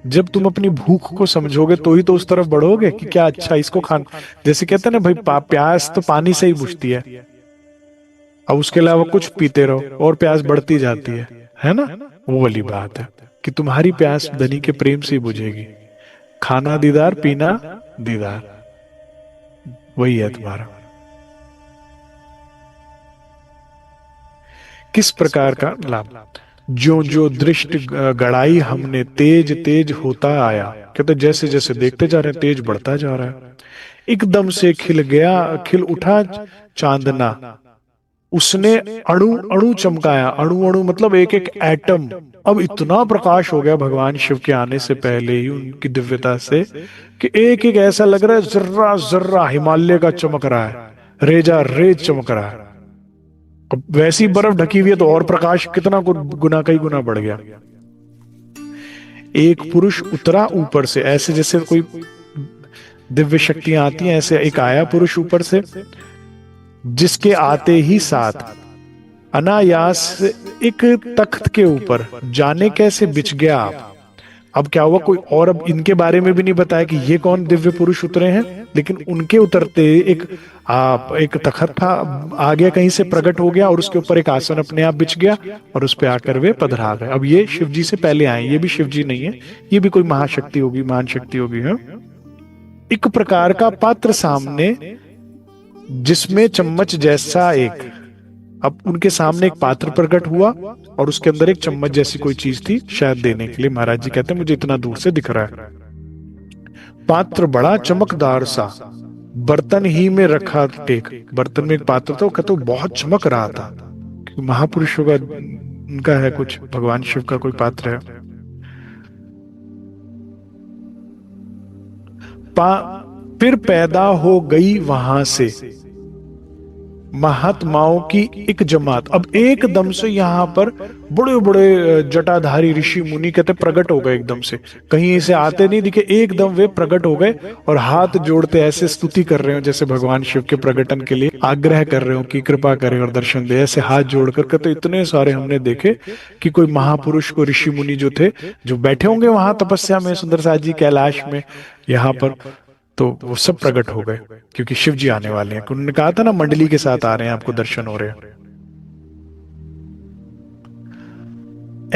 जब तुम अपनी भूख को समझोगे तो ही तो उस तरफ बढ़ोगे कि क्या अच्छा इसको खाना। जैसे कहते हैं ना भाई, प्यास तो पानी से ही बुझती है, अब उसके अलावा कुछ पीते रहो और प्यास बढ़ती जाती है ना। वो वाली बात है कि तुम्हारी प्यास धनी के प्रेम से ही बुझेगी। खाना दीदार, पीना दीदार, वही है तुम्हारा। किस प्रकार का लाभ? जो जो दृष्टि गड़ाई हमने, तेज तेज होता आया। कहते जैसे जैसे देखते जा रहे हैं तेज बढ़ता जा रहा है। एकदम से खिल गया, खिल उठा चांदना, उसने अणु अणु चमकाया। अणु अणु मतलब एक एक एटम। अब इतना प्रकाश हो गया भगवान शिव के आने से पहले ही उनकी दिव्यता से कि एक एक ऐसा लग रहा है जर्रा जर्रा हिमालय का चमक रहा है, रेजा रेज चमक रहा है। अब वैसी बर्फ ढकी हुई है तो और प्रकाश कितना गुना, कई गुना बढ़ गया। एक पुरुष उतरा ऊपर से, ऐसे जैसे कोई दिव्य शक्तियां आती हैं, ऐसे एक आया पुरुष ऊपर से, जिसके आते ही साथ अनायास एक तख्त के ऊपर जाने कैसे बिछ गया आप। अब क्या हुआ, कोई और, अब इनके बारे में भी नहीं बताया कि ये कौन दिव्य पुरुष उतरे हैं, लेकिन उनके उतरते एक तख्त था, आ गया कहीं से, प्रकट हो गया और उसके ऊपर एक आसन अपने आप बिछ गया और उस पे आकर वे पधरा गए। अब ये शिव जी से पहले आए, ये भी शिव जी नहीं है, ये भी कोई महाशक्ति होगी, महान शक्ति होगी। है एक प्रकार का पात्र सामने जिसमें चम्मच जैसा एक, अब उनके सामने एक पात्र प्रकट हुआ और उसके अंदर एक चम्मच जैसी कोई चीज थी, शायद देने के लिए। महाराज जी कहते हैं मुझे इतना दूर से दिख रहा है। पात्र बड़ा चमकदार सा, बर्तन ही में रखा टेक। बर्तन में एक पात्र था, वो कहते बहुत चमक रहा था। महापुरुषों का उनका है कुछ, भगवान शिव का कोई पात्र है। फिर पैदा हो गई वहां से महात्माओं की एक जमात। अब एकदम से यहां पर बड़े बड़े जटाधारी ऋषि मुनि कहते प्रकट हो गए एकदम से, कहीं से आते नहीं दिखे, एकदम वे प्रकट हो गए और हाथ जोड़ते ऐसे स्तुति कर रहे हो जैसे भगवान शिव के प्रकटन के लिए आग्रह कर रहे हो कि कृपा करें और दर्शन दे। ऐसे हाथ जोड़कर कहते इतने सारे हमने देखे कि कोई महापुरुष को ऋषि मुनि जो थे, जो बैठे होंगे वहां तपस्या में सुंदर साथ जी कैलाश में यहाँ पर, तो वो सब प्रकट हो गए क्योंकि शिव जी आने वाले हैं। उन्होंने कहा था ना मंडली के साथ आ रहे हैं, आपको दर्शन हो रहे हैं।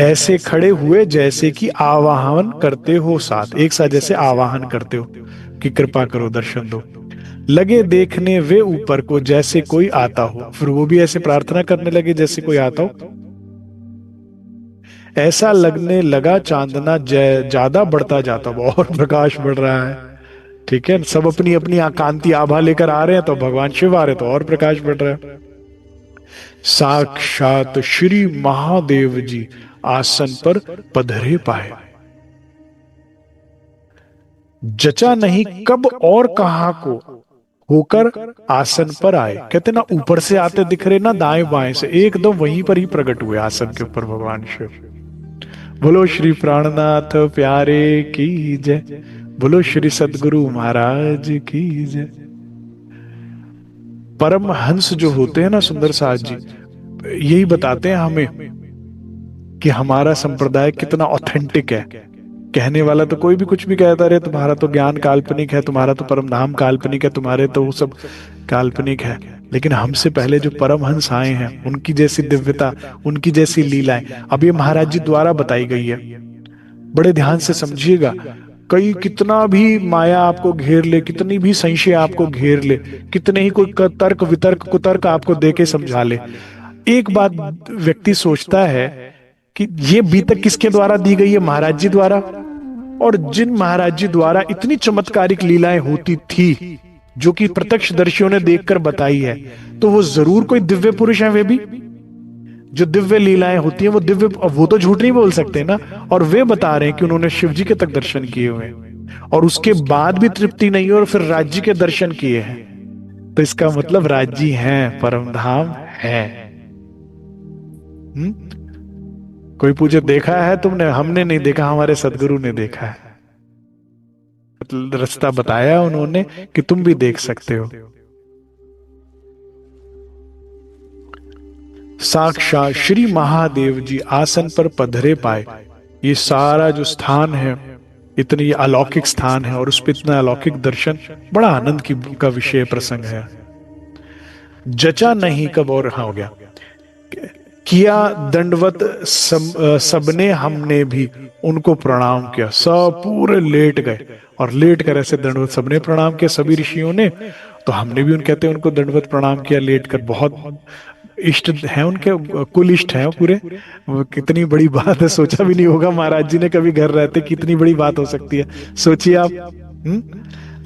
ऐसे खड़े हुए जैसे कि आवाहन करते हो साथ, एक साथ जैसे आवाहन करते हो कि कृपा करो दर्शन दो। लगे देखने वे ऊपर को जैसे कोई आता हो, फिर वो भी ऐसे प्रार्थना करने लगे जैसे कोई आता हो। ऐसा लगने लगा चांदना ज्यादा बढ़ता जाता, और प्रकाश बढ़ रहा है। ठीक है, सब अपनी अपनी कांति आभा लेकर आ रहे हैं, तो भगवान शिव आ रहे तो और प्रकाश बढ़ रहा है। साक्षात श्री महादेव जी आसन पर पधरे पाए। जचा नहीं कब और कहां को होकर आसन पर आए। कहते ना ऊपर से आते दिख रहे ना दाएं बाएं से, एकदम वहीं पर ही प्रकट हुए आसन के ऊपर भगवान शिव। बोलो श्री प्राणनाथ प्यारे की जय, बोलो श्री सदगुरु महाराज की जय। परम हंस जो होते हैं ना सुंदर साथ जी, यही बताते हैं हमें कि हमारा संप्रदाय कितना ऑथेंटिक है। कहने वाला तो कोई भी कुछ भी कहता रहे, तुम्हारा तो ज्ञान काल्पनिक है, तुम्हारा तो परम धाम काल्पनिक है, तुम्हारे तो वो सब काल्पनिक है। लेकिन हमसे पहले जो परमहंस आए हैं, उनकी जैसी दिव्यता, उनकी जैसी लीलाएं अब ये महाराज जी द्वारा बताई गई है। बड़े ध्यान से समझिएगा। कई कितना भी माया आपको घेर ले, कितनी भी संशय आपको घेर ले, कितने ही कोई तर्क वितर्क कुतर्क आपको देके समझा ले, एक बात व्यक्ति सोचता है कि ये बीतक किसके द्वारा दी गई है? महाराज जी द्वारा। और जिन महाराज जी द्वारा इतनी चमत्कारिक लीलाएं होती थी जो कि प्रत्यक्षदर्शियों ने देखकर बताई है, तो वो जरूर कोई दिव्य पुरुष है। वे भी जो दिव्य लीलाएं होती हैं वो दिव्य, वो तो झूठ नहीं बोल सकते ना। और वे बता रहे हैं कि उन्होंने शिव जी के तक दर्शन किए हुए और उसके बाद भी तृप्ति नहीं और फिर राज्य के दर्शन किए हैं, तो इसका मतलब राज्य हैं, परम धाम है। कोई पूछे देखा है तुमने? हमने नहीं देखा, हमारे सदगुरु ने देखा है। रास्ता बताया उन्होंने कि तुम भी देख सकते हो। साक्षात श्री महादेव जी आसन पर पधरे पाए। ये सारा जो स्थान है, इतनी अलौकिक स्थान है और उस पर इतना अलौकिक दर्शन, बड़ा आनंद की का विषय प्रसंग है। जचा नहीं कब, और हाँ हो गया, किया दंडवत सबने, हमने भी उनको प्रणाम किया। सब पूरे लेट गए और लेट कर ऐसे दंडवत सबने प्रणाम किया, सभी ऋषियों ने। तो हमने भी कहते हैं उनको दंडवत प्रणाम किया लेट कर। बहुत इष्ट हैं उनके, कुल इष्ट हैं पूरे। वो कितनी बड़ी बात है, सोचा भी नहीं होगा महाराज जी ने कभी घर रहते कितनी बड़ी बात हो सकती है, सोचिए आप।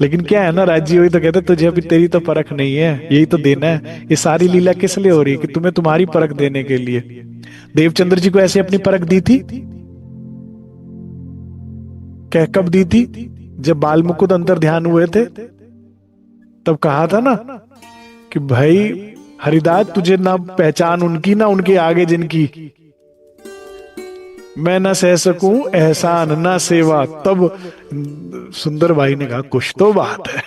लेकिन क्या है ना, राज्य वही तो कहते तुझे अभी तेरी तो परख नहीं है, यही तो देना है। ये सारी लीला किस लिए हो रही है? कि तुम्हें तुम्हारी परख देने के लिए। देवचंद्र जी को ऐसे अपनी परख दी थी क्या? कब दी थी? जब बाल मुकुंद अंतर ध्यान हुए थे तब कहा था ना कि भाई हरिदास तुझे ना पहचान उनकी ना उनके आगे जिनकी, मैं ना सह सकूं एहसान ना सेवा। तब सुंदर भाई ने कहा कुछ तो बात है।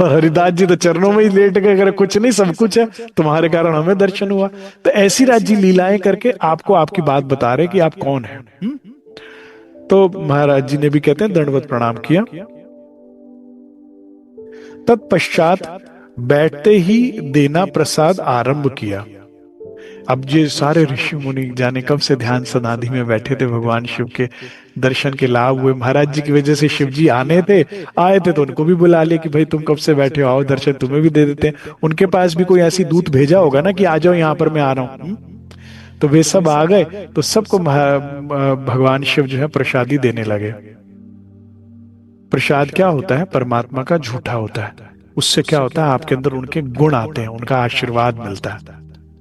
और हरिदास जी तो चरणों में ही लेट गए, अगर कुछ नहीं सब कुछ है, तुम्हारे कारण हमें दर्शन हुआ। तो ऐसी राज्य लीलाएं करके आपको आपकी बात बता रहे कि आप कौन है। तो महाराज जी ने भी कहते हैं दंडवत प्रणाम किया। तत्पश्चात बैठते ही देना प्रसाद आरंभ किया। अब ये सारे ऋषि मुनि जाने कब से ध्यान समाधि में बैठे थे, भगवान शिव के दर्शन के लाभ हुए। महाराज जी की वजह से शिव जी आए थे तो उनको भी बुला लिया कि भाई तुम कब से बैठे हो, आओ दर्शन तुम्हें भी दे देते हैं। उनके पास भी कोई ऐसी दूत भेजा होगा ना कि आ जाओ यहाँ पर, मैं आ रहा हूं। तो वे सब आ गए, तो सबको भगवान शिव जो है प्रसादी देने लगे। प्रसाद क्या होता है? परमात्मा का झूठा होता है। उससे क्या होता है? आपके अंदर उनके गुण आते हैं, उनका आशीर्वाद मिलता है।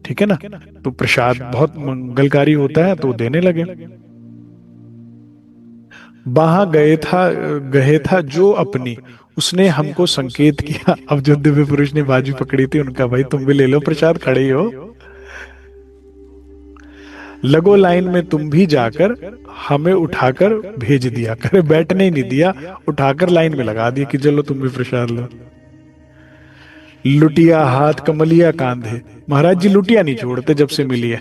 ठीक है ना? तो प्रसाद बहुत मंगलकारी होता है, तो देने लगे। वहां गए था जो अपनी, उसने हमको संकेत किया। अब जो दिव्य पुरुष ने बाजू पकड़ी थी उनका, भाई तुम भी ले लो प्रसाद, खड़े ही हो, लगो लाइन में तुम भी जाकर, हमें उठाकर भेज दिया। करे बैठने ही नहीं दिया, उठाकर लाइन में लगा दिया कि चलो तुम भी प्रसाद लो। लुटिया हाथ कमलिया कांधे, महाराज जी लुटिया नहीं छोड़ते जब से मिली है?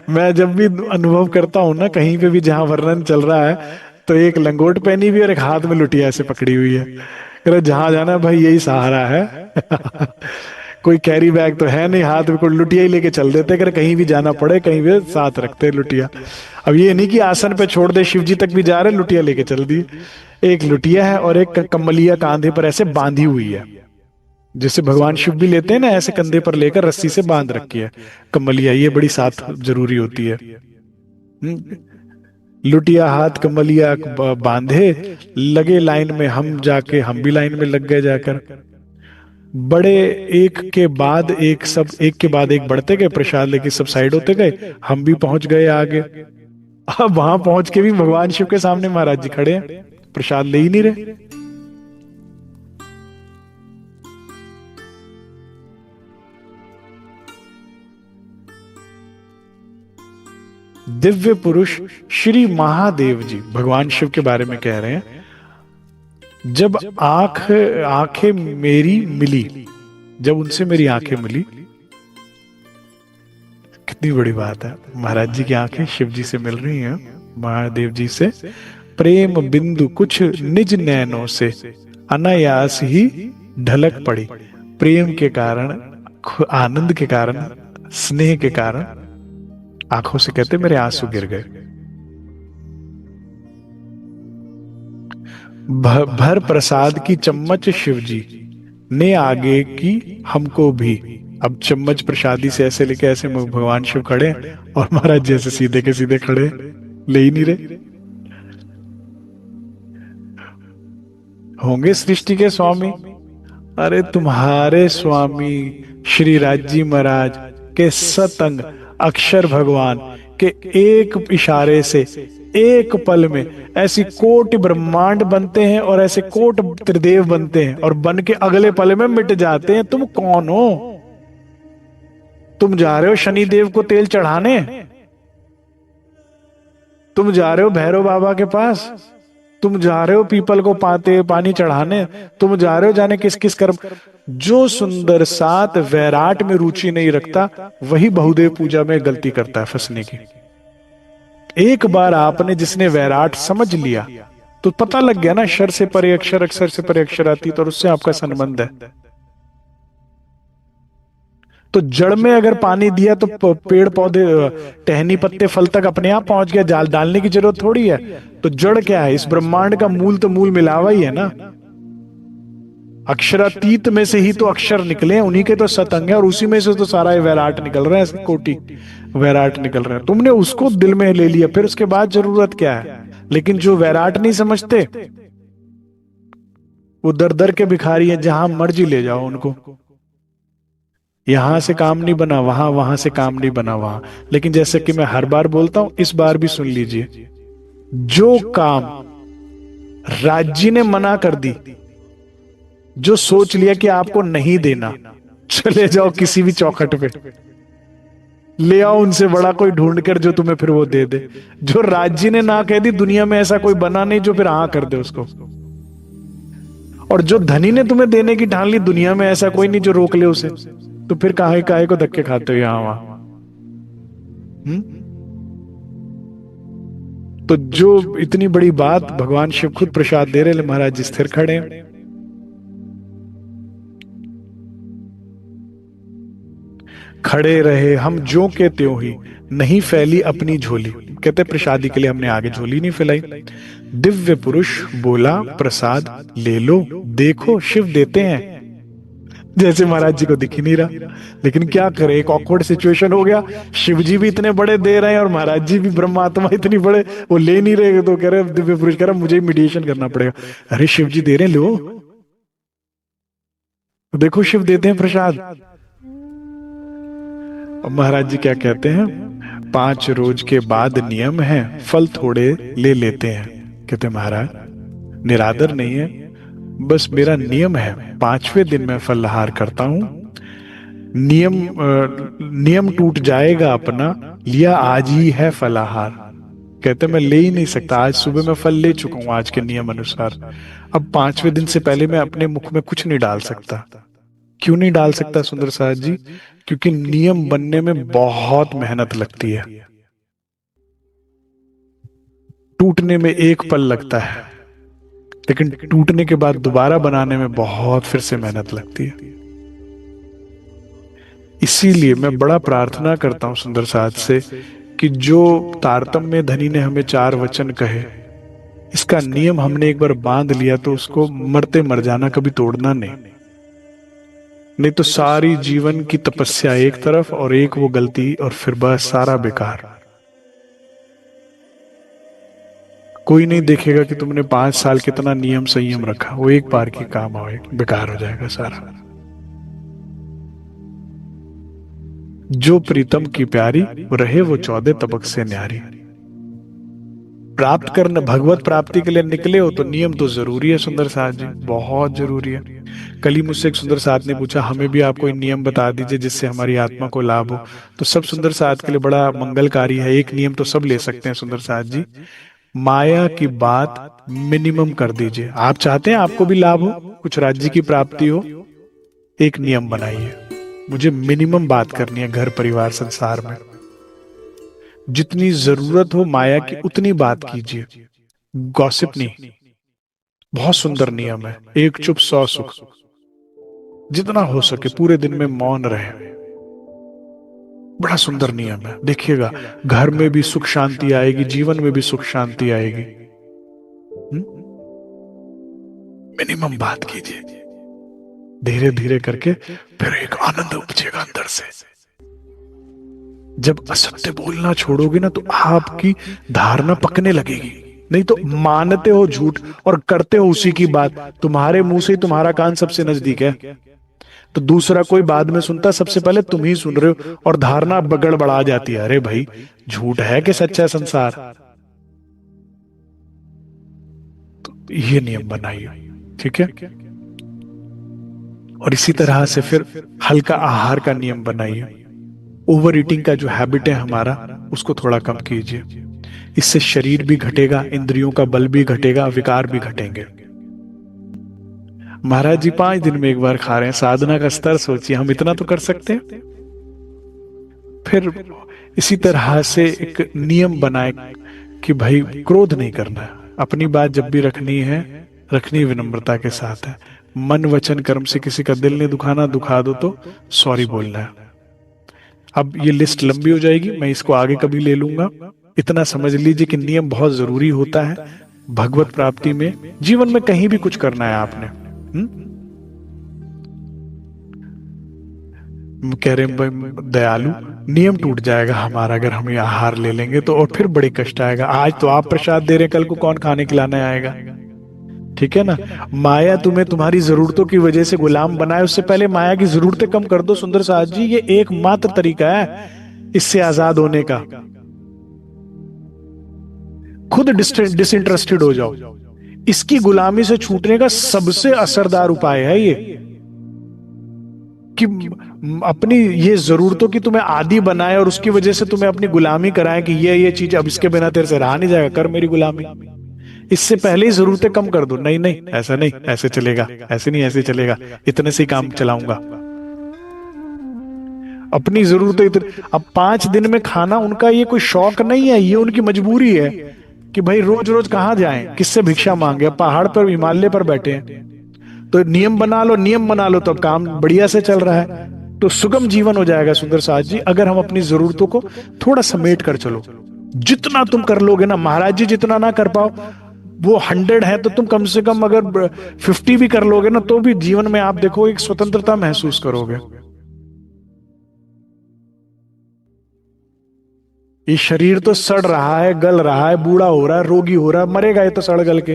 मैं जब भी अनुभव करता हूं ना कहीं पे भी जहां वर्णन चल रहा है, तो एक लंगोट पहनी हुई और एक हाथ में लुटिया ऐसे पकड़ी हुई है। जहां जाना भाई यही सहारा है। कोई कैरी बैग तो है नहीं, हाथ में कोई लुटिया ही लेके चल देते, अगर कहीं भी जाना पड़े कहीं भी साथ रखते लुटिया। अब ये नहीं कि आसन पे छोड़ दे, शिव जी तक भी जा रहे लुटिया लेके चल दी। एक लुटिया है और एक कमलिया कांधे पर ऐसे बांधी हुई है, जैसे भगवान शिव भी लेते हैं ना, ऐसे कंधे पर लेकर रस्सी से बांध रखी है कमलिया। ये बड़ी साथ जरूरी होती है। लुटिया हाथ कमलिया बांधे, लगे लाइन में हम जाके, हम भी लाइन में लग गए जाकर। बड़े एक के बाद एक, सब एक के बाद एक बढ़ते गए, प्रसाद लेके सब साइड होते गए, हम भी पहुंच गए आगे। अब वहां पहुंच के भी भगवान शिव के सामने महाराज जी खड़े हैं, प्रसाद ले ही नहीं रहे। दिव्य पुरुष श्री महादेव जी भगवान शिव के बारे में कह रहे हैं, जब आंखें मेरी मिली, जब उनसे मेरी आंखें मिली, कितनी बड़ी बात है, महाराज जी की आंखें शिव जी से मिल रही हैं, महादेव जी से। प्रेम बिंदु कुछ निज नैनों से अनायास ही ढलक पड़ी। प्रेम के कारण, आनंद के कारण, स्नेह के कारण आंखों से कहते मेरे आंसू गिर गए। भर प्रसाद की चम्मच शिव जी ने आगे की हमको भी। अब चम्मच प्रसादी से ऐसे लेके ऐसे भगवान शिव खड़े और महाराज जैसे सीधे के सीधे खड़े, ले ही नहीं रहे। होंगे सृष्टि के स्वामी? अरे तुम्हारे स्वामी श्री राजी महाराज के सतंग अक्षर भगवान के एक इशारे से एक पल में ऐसी कोटि ब्रह्मांड बनते हैं और ऐसे कोट त्रिदेव बनते हैं और बन के अगले पल में मिट जाते हैं। तुम कौन हो? तुम जा रहे हो शनिदेव को तेल चढ़ाने, तुम जा रहे हो भैरव बाबा के पास, तुम जा रहे हो पीपल को पाते पानी चढ़ाने, तुम जा रहे हो जाने किस किस कर्म। जो सुंदर सात वैराट में रुचि नहीं रखता वही बहुदेव पूजा में गलती करता है फंसने की। एक बार आपने जिसने वैराट समझ लिया तो पता लग गया ना, शर से परे अक्षर, अक्षर से परे अक्षर आती, तो उससे आपका संबंध है। तो जड़ में अगर पानी दिया तो पेड़ पौधे, टहनी पत्ते फल तक अपने आप पहुंच गया, जाल डालने की जरूरत थोड़ी है। तो जड़ क्या है, इस ब्रह्मांड का मूल तो मूल मिलावा ही है ना। अक्षरातीत में से ही तो अक्षर निकले, उन्हीं के तो सतंग है, और उसी में से तो सारा ये वैराट निकल रहा है, कोटि वैराट निकल रहा है। तुमने उसको दिल में ले लिया, फिर उसके बाद जरूरत क्या है। लेकिन जो वैराट नहीं समझते वो दर दर के भिखारी है, जहां मर्जी ले जाओ उनको। यहां से काम नहीं बना वहां, वहां से काम नहीं बना वहां। लेकिन जैसे कि मैं हर बार बोलता हूं, इस बार भी सुन लीजिए, जो काम राज्य ने मना कर दी, जो सोच लिया कि आपको नहीं देना, चले जाओ किसी भी चौखट पे, ले आओ उनसे बड़ा कोई ढूंढ कर जो तुम्हें फिर वो दे दे। जो राज्य ने ना कह दी, दुनिया में ऐसा कोई बना नहीं जो फिर हाँ कर दे उसको। और जो धनी ने तुम्हें देने की ठान ली, दुनिया में ऐसा कोई नहीं जो रोक ले उसे। तो फिर काहे काहे को धक्के खाते हो यहां वहां। तो जो इतनी बड़ी बात भगवान शिव खुद प्रसाद दे रहे, महाराज जी स्थिर खड़े हैं। खड़े रहे हम जो के त्यों ही, नहीं फैली अपनी झोली। कहते प्रसादी के लिए हमने आगे झोली नहीं फैलाई। दिव्य पुरुष बोला प्रसाद ले लो, देखो शिव देते हैं। जैसे महाराज जी को दिख ही नहीं रहा, लेकिन क्या करे, एक ऑकवर्ड सिचुएशन हो गया। शिव जी भी इतने बड़े दे रहे हैं और महाराज जी भी ब्रह्मात्मा इतनी बड़े वो ले नहीं रहे, तो कह रहे दिव्य पुरुष कह रहा मुझे मीडिएशन करना पड़ेगा। अरे शिव जी दे रहे हैं, लो देखो शिव देते हैं प्रसाद। महाराज जी क्या कहते हैं, 5 रोज के बाद नियम है, फल थोड़े ले लेते हैं। कहते महाराज निरादर नहीं है, बस मेरा नियम है, 5वें दिन मैं फलाहार करता हूं। नियम टूट जाएगा अपना, लिया आज ही है फलाहार। कहते मैं ले ही नहीं सकता, आज सुबह मैं फल ले चुका हूं आज के नियम अनुसार। अब 5वें दिन से पहले मैं अपने मुख में कुछ नहीं डाल सकता। क्यों नहीं डाल सकता सुंदर साहब जी? क्योंकि नियम बनने में बहुत मेहनत लगती है, टूटने में एक पल लगता है, लेकिन टूटने के बाद दोबारा बनाने में बहुत फिर से मेहनत लगती है। इसीलिए मैं बड़ा प्रार्थना करता हूं सुंदर साथ से कि जो तारतम्य धनी ने हमें 4 वचन कहे, इसका नियम हमने एक बार बांध लिया तो उसको मरते मर जाना, कभी तोड़ना नहीं तो सारी जीवन की तपस्या एक तरफ और एक वो गलती, और फिर बस सारा बेकार। कोई नहीं देखेगा कि तुमने 5 साल कितना नियम संयम रखा, वो एक बार की काम आए, बेकार हो जाएगा सारा। जो प्रीतम की प्यारी रहे वो 14 तबक से न्यारी। प्राप्त करना, भगवत प्राप्ति के लिए निकले हो तो नियम तो जरूरी है सुंदर साथ जी, बहुत जरूरी है। कल ही मुझसे एक सुंदर साथ ने पूछा, हमें भी आप कोई नियम बता दीजिए जिससे हमारी आत्मा को लाभ हो। तो सब सुंदर साथ के लिए बड़ा मंगलकारी है, एक नियम तो सब ले सकते हैं सुंदर साथ जी। माया की बात मिनिमम कर दीजिए। आप चाहते हैं आपको भी लाभ हो, कुछ राज्य की प्राप्ति हो, एक नियम बनाइए, मुझे मिनिमम बात करनी है घर परिवार संसार में, जितनी जरूरत हो माया की उतनी बात कीजिए, गॉसिप नहीं। बहुत सुंदर नियम है, एक चुप 100 सुख। जितना हो सके पूरे दिन में मौन रहे, बड़ा सुंदर नियम है। देखिएगा घर में भी सुख शांति आएगी, जीवन में भी सुख शांति आएगी। मिनिमम बात कीजिए, धीरे धीरे करके फिर एक आनंद उपजेगा अंदर से। जब असत्य बोलना छोड़ोगे ना तो आपकी धारणा पकने लगेगी। नहीं तो मानते हो झूठ और करते हो उसी की बात, तुम्हारे मुंह से तुम्हारा कान सबसे नजदीक है, तो दूसरा कोई बाद में सुनता, सबसे पहले तुम ही सुन रहे हो और धारणा बगड़ बढ़ा जाती है। अरे भाई झूठ है कि सच्चा है संसार? तो ये नियम बनाइए, ठीक है। और इसी तरह से फिर हल्का आहार का नियम बनाइए। ओवर ईटिंग का जो हैबिट है हमारा, उसको थोड़ा कम कीजिए। इससे शरीर भी घटेगा, इंद्रियों का बल भी घटेगा, विकार भी घटेंगे। महाराज जी 5 दिन में एक बार खा रहे हैं, साधना का स्तर सोचिए, हम इतना तो कर सकते हैं। फिर इसी तरह से एक नियम बनाए कि भाई क्रोध नहीं करना है, अपनी बात जब भी रखनी है, रखनी विनम्रता के साथ है। मन वचन कर्म से किसी का दिल नहीं दुखाना, दुखा दो तो सॉरी बोलना है। अब ये लिस्ट लंबी हो जाएगी, मैं इसको आगे कभी ले लूंगा। इतना समझ लीजिए कि नियम बहुत जरूरी होता है भगवत प्राप्ति में, जीवन में कहीं भी कुछ करना है आपने। कह रहे हैं दयालु, नियम टूट जाएगा हमारा अगर हम ये आहार ले लेंगे तो, और फिर बड़ी कष्ट आएगा। आज तो आप प्रसाद दे रहे हैं, कल को कौन खाने खिलाने आएगा? ठीक है ना। माया तुम्हें तुम्हारी जरूरतों की वजह से गुलाम बनाए, उससे पहले माया की जरूरतें कम कर दो। सुंदर साथ जी, ये एकमात्र तरीका है इससे आजाद होने का। खुद डिसइंटरेस्टेड हो जाओ। इसकी गुलामी से छूटने का सबसे असरदार उपाय है ये, कि अपनी ये जरूरतों की तुम्हें आदी बनाए और उसकी वजह से तुम्हें अपनी गुलामी कराए कि ये चीज अब इसके बिना तेरे से रहा नहीं जाएगा, कर मेरी गुलामी। इससे पहले ही जरूरतें कम कर दो। नहीं नहीं ऐसा नहीं, ऐसे चलेगा, ऐसे नहीं ऐसे चलेगा, इतने से ही काम चलाऊंगा। अपनी जरूरतें अब 5 दिन में खाना उनका ये कोई शौक नहीं है, ये उनकी मजबूरी है कि भाई रोज रोज कहां जाएं, किससे भिक्षा मांगे, पहाड़ पर हिमालय पर बैठे हैं। तो नियम बना लो, नियम बना लो, तो अब काम बढ़िया से चल रहा है, तो सुगम जीवन हो जाएगा। सुंदर साथ जी, अगर हम अपनी जरूरतों को थोड़ा समेट कर चलो, जितना तुम कर लोगे ना, महाराज जी जितना ना कर पाओ वो 100 है, तो तुम कम से कम अगर 50 भी कर लोगे ना, तो भी जीवन में आप देखो एक स्वतंत्रता महसूस करोगे। ये शरीर तो सड़ रहा है, गल रहा है, बूढ़ा हो रहा है, रोगी हो रहा है, मरेगा ये तो सड़ गल के,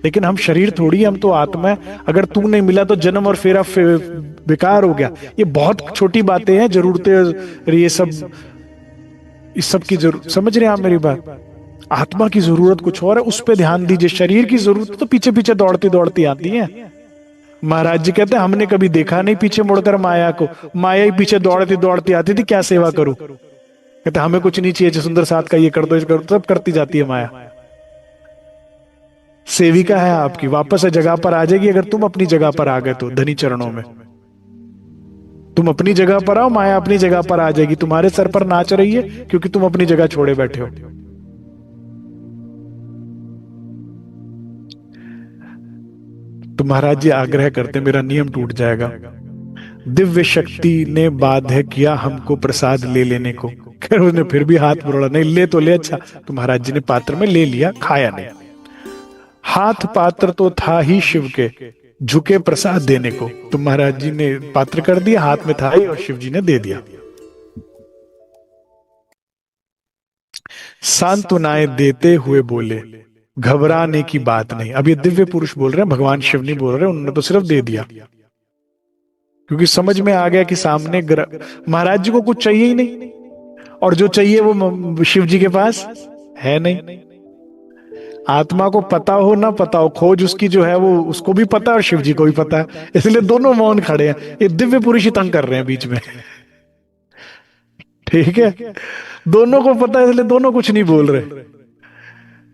लेकिन हम शरीर थोड़ी, हम तो आत्मा है। अगर तू नहीं मिला तो जन्म और फेरा बेकार हो गया। ये बहुत छोटी बातें हैं, जरूरतें, ये सब, इस सब की जरूरत, समझ रहे हैं आप मेरी बात? आत्मा की जरूरत कुछ और है, उस पर ध्यान दीजिए। शरीर की जरूरत तो पीछे पीछे दौड़ती दौड़ती आती है। महाराज जी कहते हैं हमने कभी देखा नहीं पीछे मुड़कर माया को, माया ही पीछे दौड़ती दौड़ती आती थी, क्या सेवा करूं? कहते हमें कुछ नहीं चाहिए, सुंदर साथ का ये कर दो, सब करती जाती है माया। सेविका है आपकी, वापस से जगह पर आ जाएगी अगर तुम अपनी जगह पर आ गए तो। धनी चरणों में तुम अपनी जगह पर आओ, माया अपनी जगह पर आ जाएगी, तुम्हारे सर पर नाच रही है क्योंकि तुम अपनी जगह छोड़े बैठे हो। तो महाराज जी आग्रह करते मेरा नियम टूट जाएगा। दिव्य शक्ति ने बाध्य किया हमको प्रसाद ले लेने को। खैर उसने फिर भी हाथ मरोड़ा, नहीं ले तो ले, अच्छा। तो महाराज जी ने पात्र में ले लिया, खाया नहीं। हाथ पात्र तो था ही शिव के, झुके प्रसाद देने को। तो महाराज जी ने पात्र कर दिया, हाथ में था ही, और शिव जी ने दे दिया। सांत्वनाएं देते हुए बोले घबराने की बात नहीं। अब ये दिव्य पुरुष बोल रहे हैं, भगवान शिव नहीं बोल रहे, उन्होंने तो सिर्फ दे दिया, क्योंकि समझ में आ गया कि सामने महाराज जी को कुछ चाहिए ही नहीं, और जो चाहिए वो शिव जी के पास है नहीं। आत्मा को पता हो ना पता हो, खोज उसकी जो है वो उसको भी पता है और शिव जी को भी पता है, इसलिए दोनों मौन खड़े हैं। ये दिव्य पुरुष ही तंग कर रहे हैं बीच में, ठीक है, दोनों को पता है इसलिए दोनों कुछ नहीं बोल रहे।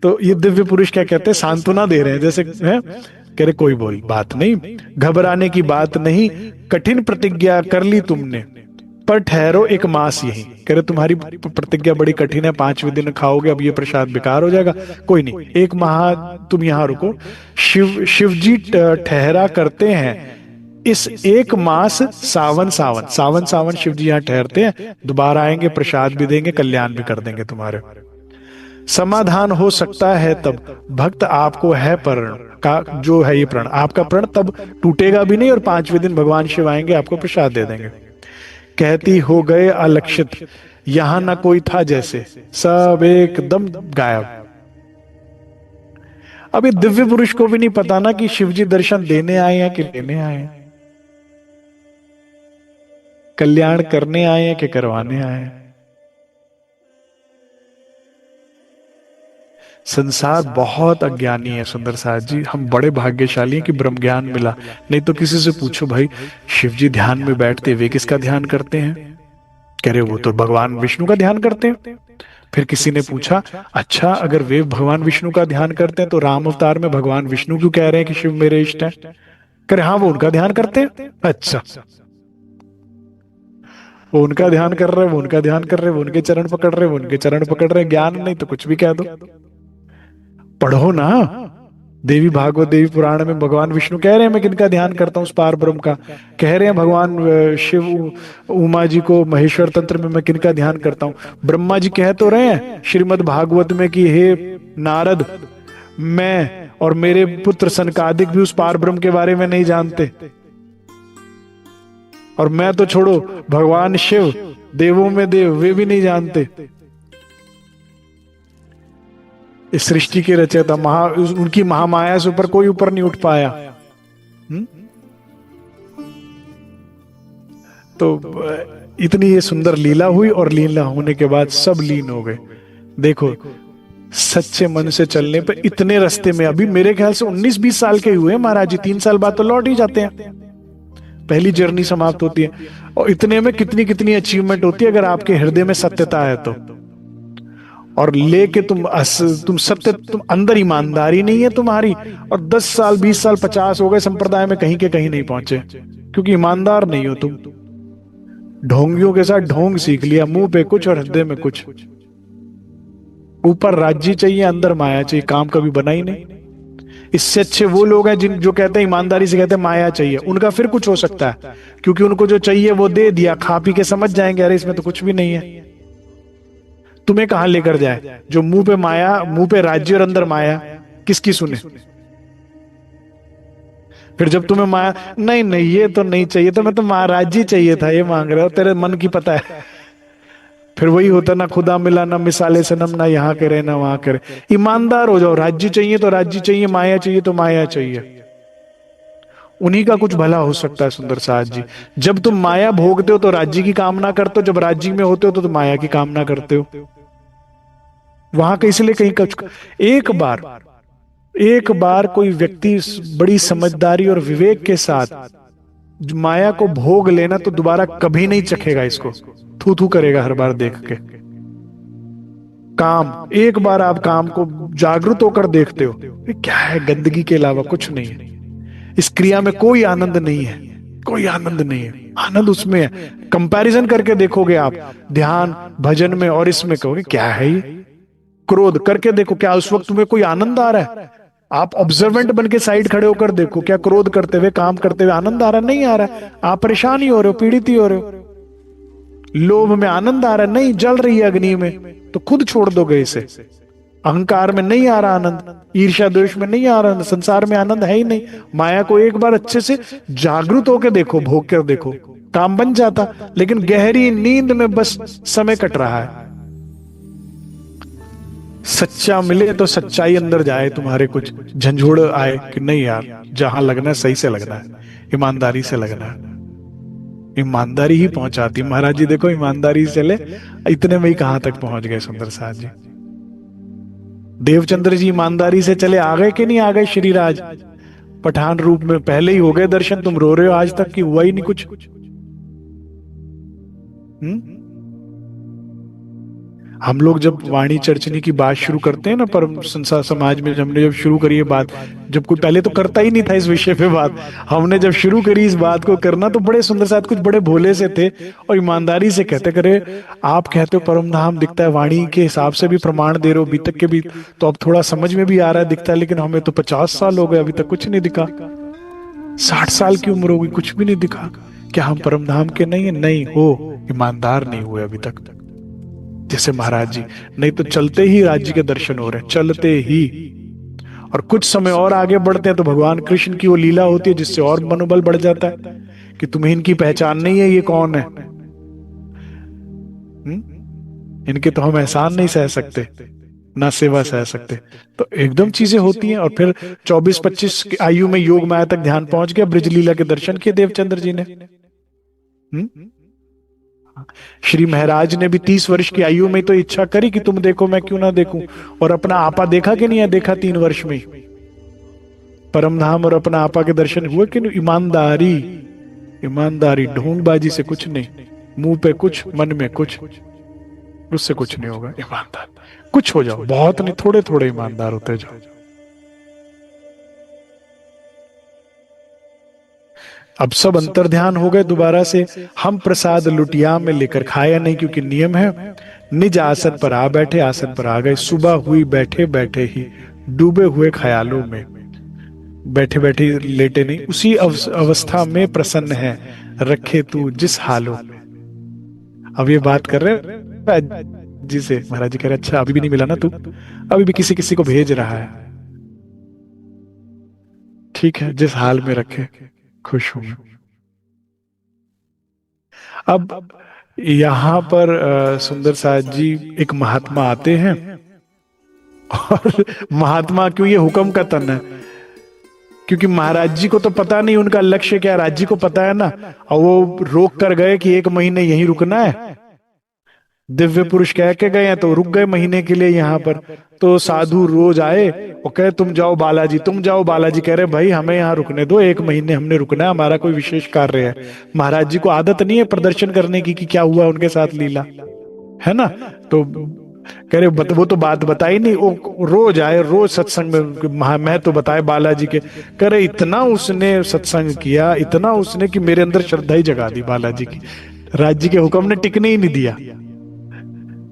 तो ये दिव्य पुरुष क्या कहते हैं, सांत्वना दे रहे हैं, जैसे है कह रहे कोई बोल बात नहीं, घबराने की बात नहीं, कठिन प्रतिज्ञा कर ली तुमने, पर ठहरो एक मास यही। कह रहे तुम्हारी प्रतिज्ञा बड़ी कठिन है, 5वें दिन खाओगे, अब ये प्रसाद बेकार हो जाएगा, कोई नहीं, 1 माह तुम यहाँ रुको। शिव जी ठहरा करते हैं इस 1 मास सावन सावन, सावन सावन शिव जी यहाँ ठहरते हैं, दोबारा आएंगे, प्रसाद भी देंगे, कल्याण भी कर देंगे तुम्हारे। समाधान हो सकता है तब, भक्त आपको है प्रण का, जो है ये प्रण, आपका प्रण तब टूटेगा भी नहीं, और 5वें दिन भगवान शिव आएंगे, आपको प्रसाद दे देंगे। कहती हो गए अलक्षित, यहां ना कोई था जैसे, सब एकदम गायब। अब ये दिव्य पुरुष को भी नहीं पता ना कि शिव जी दर्शन देने आए हैं कि लेने आए हैं, कल्याण करने आए हैं कि करवाने आए हैं। संसार बहुत अज्ञानी है सुंदर साथ जी, हम बड़े भाग्यशाली हैं कि ब्रह्म ज्ञान मिला, नहीं तो किसी से पूछो भाई शिव जी ध्यान में बैठते वे किसका ध्यान करते हैं, कह रहे वो तो भगवान विष्णु का ध्यान करते हैं। फिर किसी ने पूछा, अच्छा अगर वे भगवान विष्णु का ध्यान करते हैं तो राम अवतार में भगवान विष्णु क्यों कह रहे हैं कि शिव मेरे इष्ट हैं? कह रहे हाँ वो उनका ध्यान करते हैं। अच्छा, वो उनका ध्यान कर रहे हैं, वो उनका ध्यान कर रहे हैं, वो उनके चरण पकड़ रहे हैं, वो उनके चरण पकड़ रहे हैं। ज्ञान नहीं तो कुछ भी कह दो। पढ़ो ना, देवी भागवत देवी पुराण में भगवान विष्णु कह रहे हैं मैं किनका ध्यान करता हूँ, उस पार ब्रह्म का। कह रहे हैं भगवान शिव उमा जी को महेश्वर तंत्र में मैं किनका ध्यान करता हूँ। ब्रह्मा जी कह तो रहे हैं श्रीमद् भागवत में कि हे नारद, मैं और मेरे पुत्र सनकादिक भी उस पार ब्रह्म के बारे में नहीं जानते। और मैं तो छोड़ो, भगवान शिव देवों में देव वे भी नहीं जानते। इस सृष्टि के रचयिता उनकी महामाया से ऊपर कोई ऊपर नहीं उठ पाया। तो इतनी ये सुंदर लीला हुई और लीला होने के बाद सब लीन हो गए। देखो सच्चे मन से चलने पर इतने रास्ते में, अभी मेरे ख्याल से 19-20 साल के हुए महाराज जी, 3 साल बाद तो लौट ही जाते हैं, पहली जर्नी समाप्त होती है। और इतने में कितनी कितनी अचीवमेंट होती है अगर आपके हृदय में सत्यता है तो। और लेके तुम सत्य, तुम अंदर ईमानदारी नहीं है तुम्हारी, और 10 साल 20 साल 50 हो गए संप्रदाय में कहीं के कहीं नहीं पहुंचे, क्योंकि ईमानदार नहीं हो तुम। ढोंगियों के साथ ढोंग सीख लिया, मुंह पे कुछ और हृदय में कुछ। ऊपर राज्य चाहिए, अंदर माया चाहिए, काम कभी बना ही नहीं। इससे अच्छे वो लोग हैं जो कहते हैं ईमानदारी से कहते हैं माया चाहिए, उनका फिर कुछ हो सकता है, क्योंकि उनको जो चाहिए वो दे दिया, खा पी के समझ जाएंगे अरे इसमें तो कुछ भी नहीं है। तुम्हें कहां लेकर जाए जो मुंह पे माया, मुंह पे राज्य और अंदर माया, किसकी सुने? फिर जब तुम्हें माया नहीं नहीं ये तो नहीं चाहिए, तो मैं तो राज्य चाहिए था, ये मांग रहे हो, तेरे मन की पता है। फिर वही होता, ना खुदा मिला ना मिसाले सनम, ना यहाँ करे ना वहां करे। ईमानदार हो जाओ, राज्य चाहिए तो राज्य चाहिए, माया चाहिए तो माया चाहिए, उन्हीं का कुछ भला हो सकता है। सुंदर साथ जी, जब तुम माया भोगते हो तो राज्य की कामना करते हो, जब राज्य में होते हो तो तुम माया की कामना करते हो। वहां का इसलिए कहीं कुछ, एक बार कोई व्यक्ति बड़ी समझदारी और विवेक के साथ माया को भोग लेना तो दोबारा कभी नहीं चखेगा इसको, थू थू करेगा हर बार देख के। काम, एक बार आप काम को जागरूक होकर देखते हो, क्या है, गंदगी के अलावा कुछ नहीं है, इस क्रिया में कोई आनंद नहीं है, कोई आनंद नहीं है, आनंद उसमें है। कंपैरिजन करके देखोगे आप ध्यान भजन में और इसमें, कहोगे क्या है ये। क्रोध करके देखो, क्या उस वक्त तुम्हें कोई आनंद आ रहा है? आप ऑब्जर्वेंट बन के साइड खड़े होकर देखो, क्या क्रोध करते हुए काम करते हुए आनंद आ रहा है? नहीं आ रहा है। आप परेशान ही हो रहे हो, पीड़ित ही हो रहे हो। लोभ में आनंद आ रहा है? नहीं, जल रही है अग्नि में, तो खुद छोड़ दोगे इसे। अहंकार में नहीं आ रहा आनंद, ईर्ष्या द्वेष में नहीं आ रहा, संसार में आनंद है ही नहीं। माया को एक बार अच्छे से जागरूक होकर देखो, भोग कर देखो, काम बन जाता। लेकिन गहरी नींद में बस समय कट रहा है। सच्चा मिले तो सच्चाई अंदर जाए, तुम्हारे कुछ झंझोड़ आए कि नहीं यार, जहां लगना है सही से लगना है, ईमानदारी से लगना है। ईमानदारी ही पहुंचाती। महाराज जी देखो, ईमानदारी से चले, इतने में ही कहां तक पहुंच गए सुंदर साथ जी। देवचंद्र जी ईमानदारी से चले, आ गए कि नहीं आ गए? श्रीराज पठान रूप में पहले ही हो गए दर्शन, तुम रो रहे हो आज तक कि हुआ ही नहीं कुछ। हम लोग जब वाणी चर्चनी की बात शुरू करते हैं ना, परम संसार समाज में हमने जब शुरू करी है बात, जब कोई पहले तो करता ही नहीं था इस विषय पे बात, हमने जब शुरू करी इस बात को करना, तो बड़े सुंदर साथ कुछ बड़े भोले से थे और ईमानदारी से कहते, करे आप कहते हो परम धाम दिखता है, वाणी के हिसाब से भी प्रमाण दे रहे हो, अभी तक के भी तो अब थोड़ा समझ में भी आ रहा है, दिखता है, लेकिन हमें तो 50 साल हो गए अभी तक कुछ नहीं दिखा। 60 साल की उम्र होगी, कुछ भी नहीं दिखा। क्या हम परम धाम के नहीं है? नहीं हो, ईमानदार नहीं हुए अभी तक। जैसे महाराज जी, नहीं तो चलते ही राज्य के दर्शन हो रहे हैं, चलते ही। और कुछ समय और आगे बढ़ते हैं तो भगवान कृष्ण की वो लीला होती है जिससे और मनोबल बढ़ जाता है कि तुम्हें इनकी पहचान नहीं है, ये कौन है, इनके तो हम एहसान नहीं सह सकते, ना सेवा सह सकते। तो एकदम चीजें होती हैं। और फिर 24-25 की आयु में योग माया तक ध्यान पहुंच गया, ब्रजलीला के दर्शन किए देवचंद्र जी ने। श्री महाराज ने भी 30 वर्ष की आयु में तो इच्छा करी कि तुम देखो मैं क्यों ना देखूं, और अपना आपा देखा कि नहीं है? देखा 3 वर्ष में परम धाम और अपना आपा के दर्शन हुए कि नहीं? ईमानदारी, ईमानदारी, ढोंगबाजी से कुछ नहीं। मुंह पे कुछ, मन में कुछ, उससे कुछ नहीं होगा। ईमानदार कुछ हो जाओ, बहुत नहीं, थोड़े थोड़े ईमानदार होते जाओ। अब सब अंतर्ध्यान हो गए दोबारा से। हम प्रसाद लुटिया में लेकर खाया नहीं, क्योंकि नियम है। निज आसन पर आ बैठे, आसन पर आ गए। सुबह हुई बैठे बैठे ही, डूबे हुए ख्यालों में। बैठे बैठे लेटे नहीं, उसी अवस्था में प्रसन्न है, रखे तू जिस हालों में। अब ये बात कर रहे जी से, महाराज जी कह रहे अच्छा अभी भी नहीं मिला ना तू, अभी भी किसी किसी को भेज रहा है। ठीक है, जिस हाल में रखे खुश हूं। अब यहाँ पर सुंदर साथ जी एक महात्मा आते हैं, और महात्मा क्यों, ये हुक्म का तन है, क्योंकि महाराज जी को तो पता नहीं उनका लक्ष्य क्या है, राज्य जी को पता है ना। और वो रोक कर गए कि 1 महीने यहीं रुकना है। दिव्य पुरुष कह के गए हैं तो रुक गए महीने के लिए यहाँ पर। तो साधु रोज आए और कहे तुम जाओ बालाजी, तुम जाओ बालाजी। कह रहे भाई हमें यहाँ रुकने दो, 1 महीने हमने रुकना है, हमारा कोई विशेष कार्य है। महाराज जी को आदत नहीं है प्रदर्शन करने की कि क्या हुआ उनके साथ लीला, है ना। तो कह रहे वो तो बात बताई नहीं, वो रोज आए, रोज सत्संग में मैं तो बताए बालाजी के। कह रहे इतना उसने सत्संग किया, इतना उसने कि मेरे अंदर श्रद्धा ही जगा दी बालाजी की। राज्य के हुक्म ने टिकने ही नहीं दिया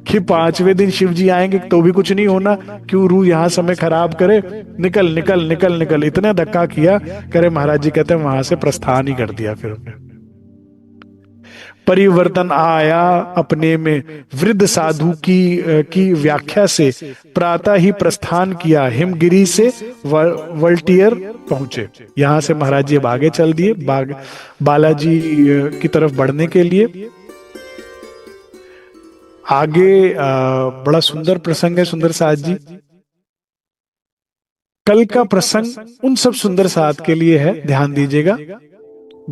कि 5वें दिन शिव जी आएंगे तो भी कुछ नहीं होना, क्यों रू यहां समय खराब करे, निकल निकल निकल निकल, इतने धक्का किया। करे महाराज जी कहते हैं वहां से प्रस्थान ही कर दिया। फिर उन्हें परिवर्तन आया अपने में, वृद्ध साधु की व्याख्या से प्रातः ही प्रस्थान किया, हिमगिरी से वल्टियर पहुंचे। यहां से महाराज जी अब आगे चल दिए बालाजी की तरफ बढ़ने के लिए। आगे बड़ा सुंदर प्रसंग है सुंदर साथ जी। कल का प्रसंग उन सब सुंदर साथ के लिए है, ध्यान दीजिएगा।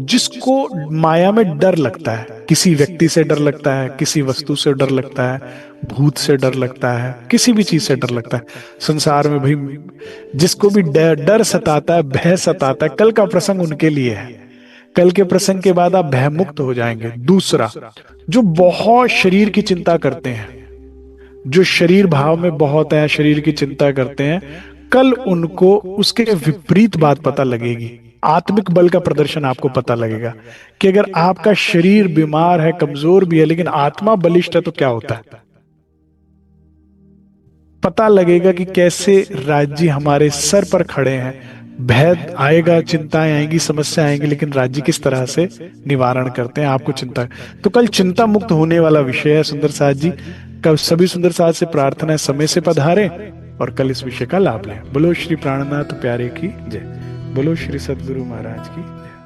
जिसको माया में डर लगता है, किसी व्यक्ति से डर लगता है, किसी वस्तु से डर लगता है, भूत से डर लगता है, किसी भी चीज से डर लगता है संसार में भाई, जिसको भी डर सताता है, भय सताता है, कल का प्रसंग उनके लिए है। कल के प्रसंग के बाद आप भयमुक्त हो जाएंगे। दूसरा, जो बहुत शरीर की चिंता करते हैं, जो शरीर भाव में बहुत है, शरीर की चिंता करते हैं, कल उनको उसके विपरीत बात पता लगेगी। आत्मिक बल का प्रदर्शन आपको पता लगेगा कि अगर आपका शरीर बीमार है, कमजोर भी है, लेकिन आत्मा बलिष्ठ है तो क्या होता है। पता लगेगा कि कैसे राज्य हमारे सर पर खड़े हैं। भय आएगा, चिंताएं आएंगी, समस्या आएंगी, लेकिन राज्य किस तरह से निवारण करते हैं आपको चिंता। तो कल चिंता मुक्त होने वाला विषय है सुंदर साथ जी। कल सभी सुंदर साथ से प्रार्थना है समय से पधारे और कल इस विषय का लाभ लें। बोलो श्री प्राणनाथ प्यारे की जय, बोलो श्री सद्गुरु महाराज की जय।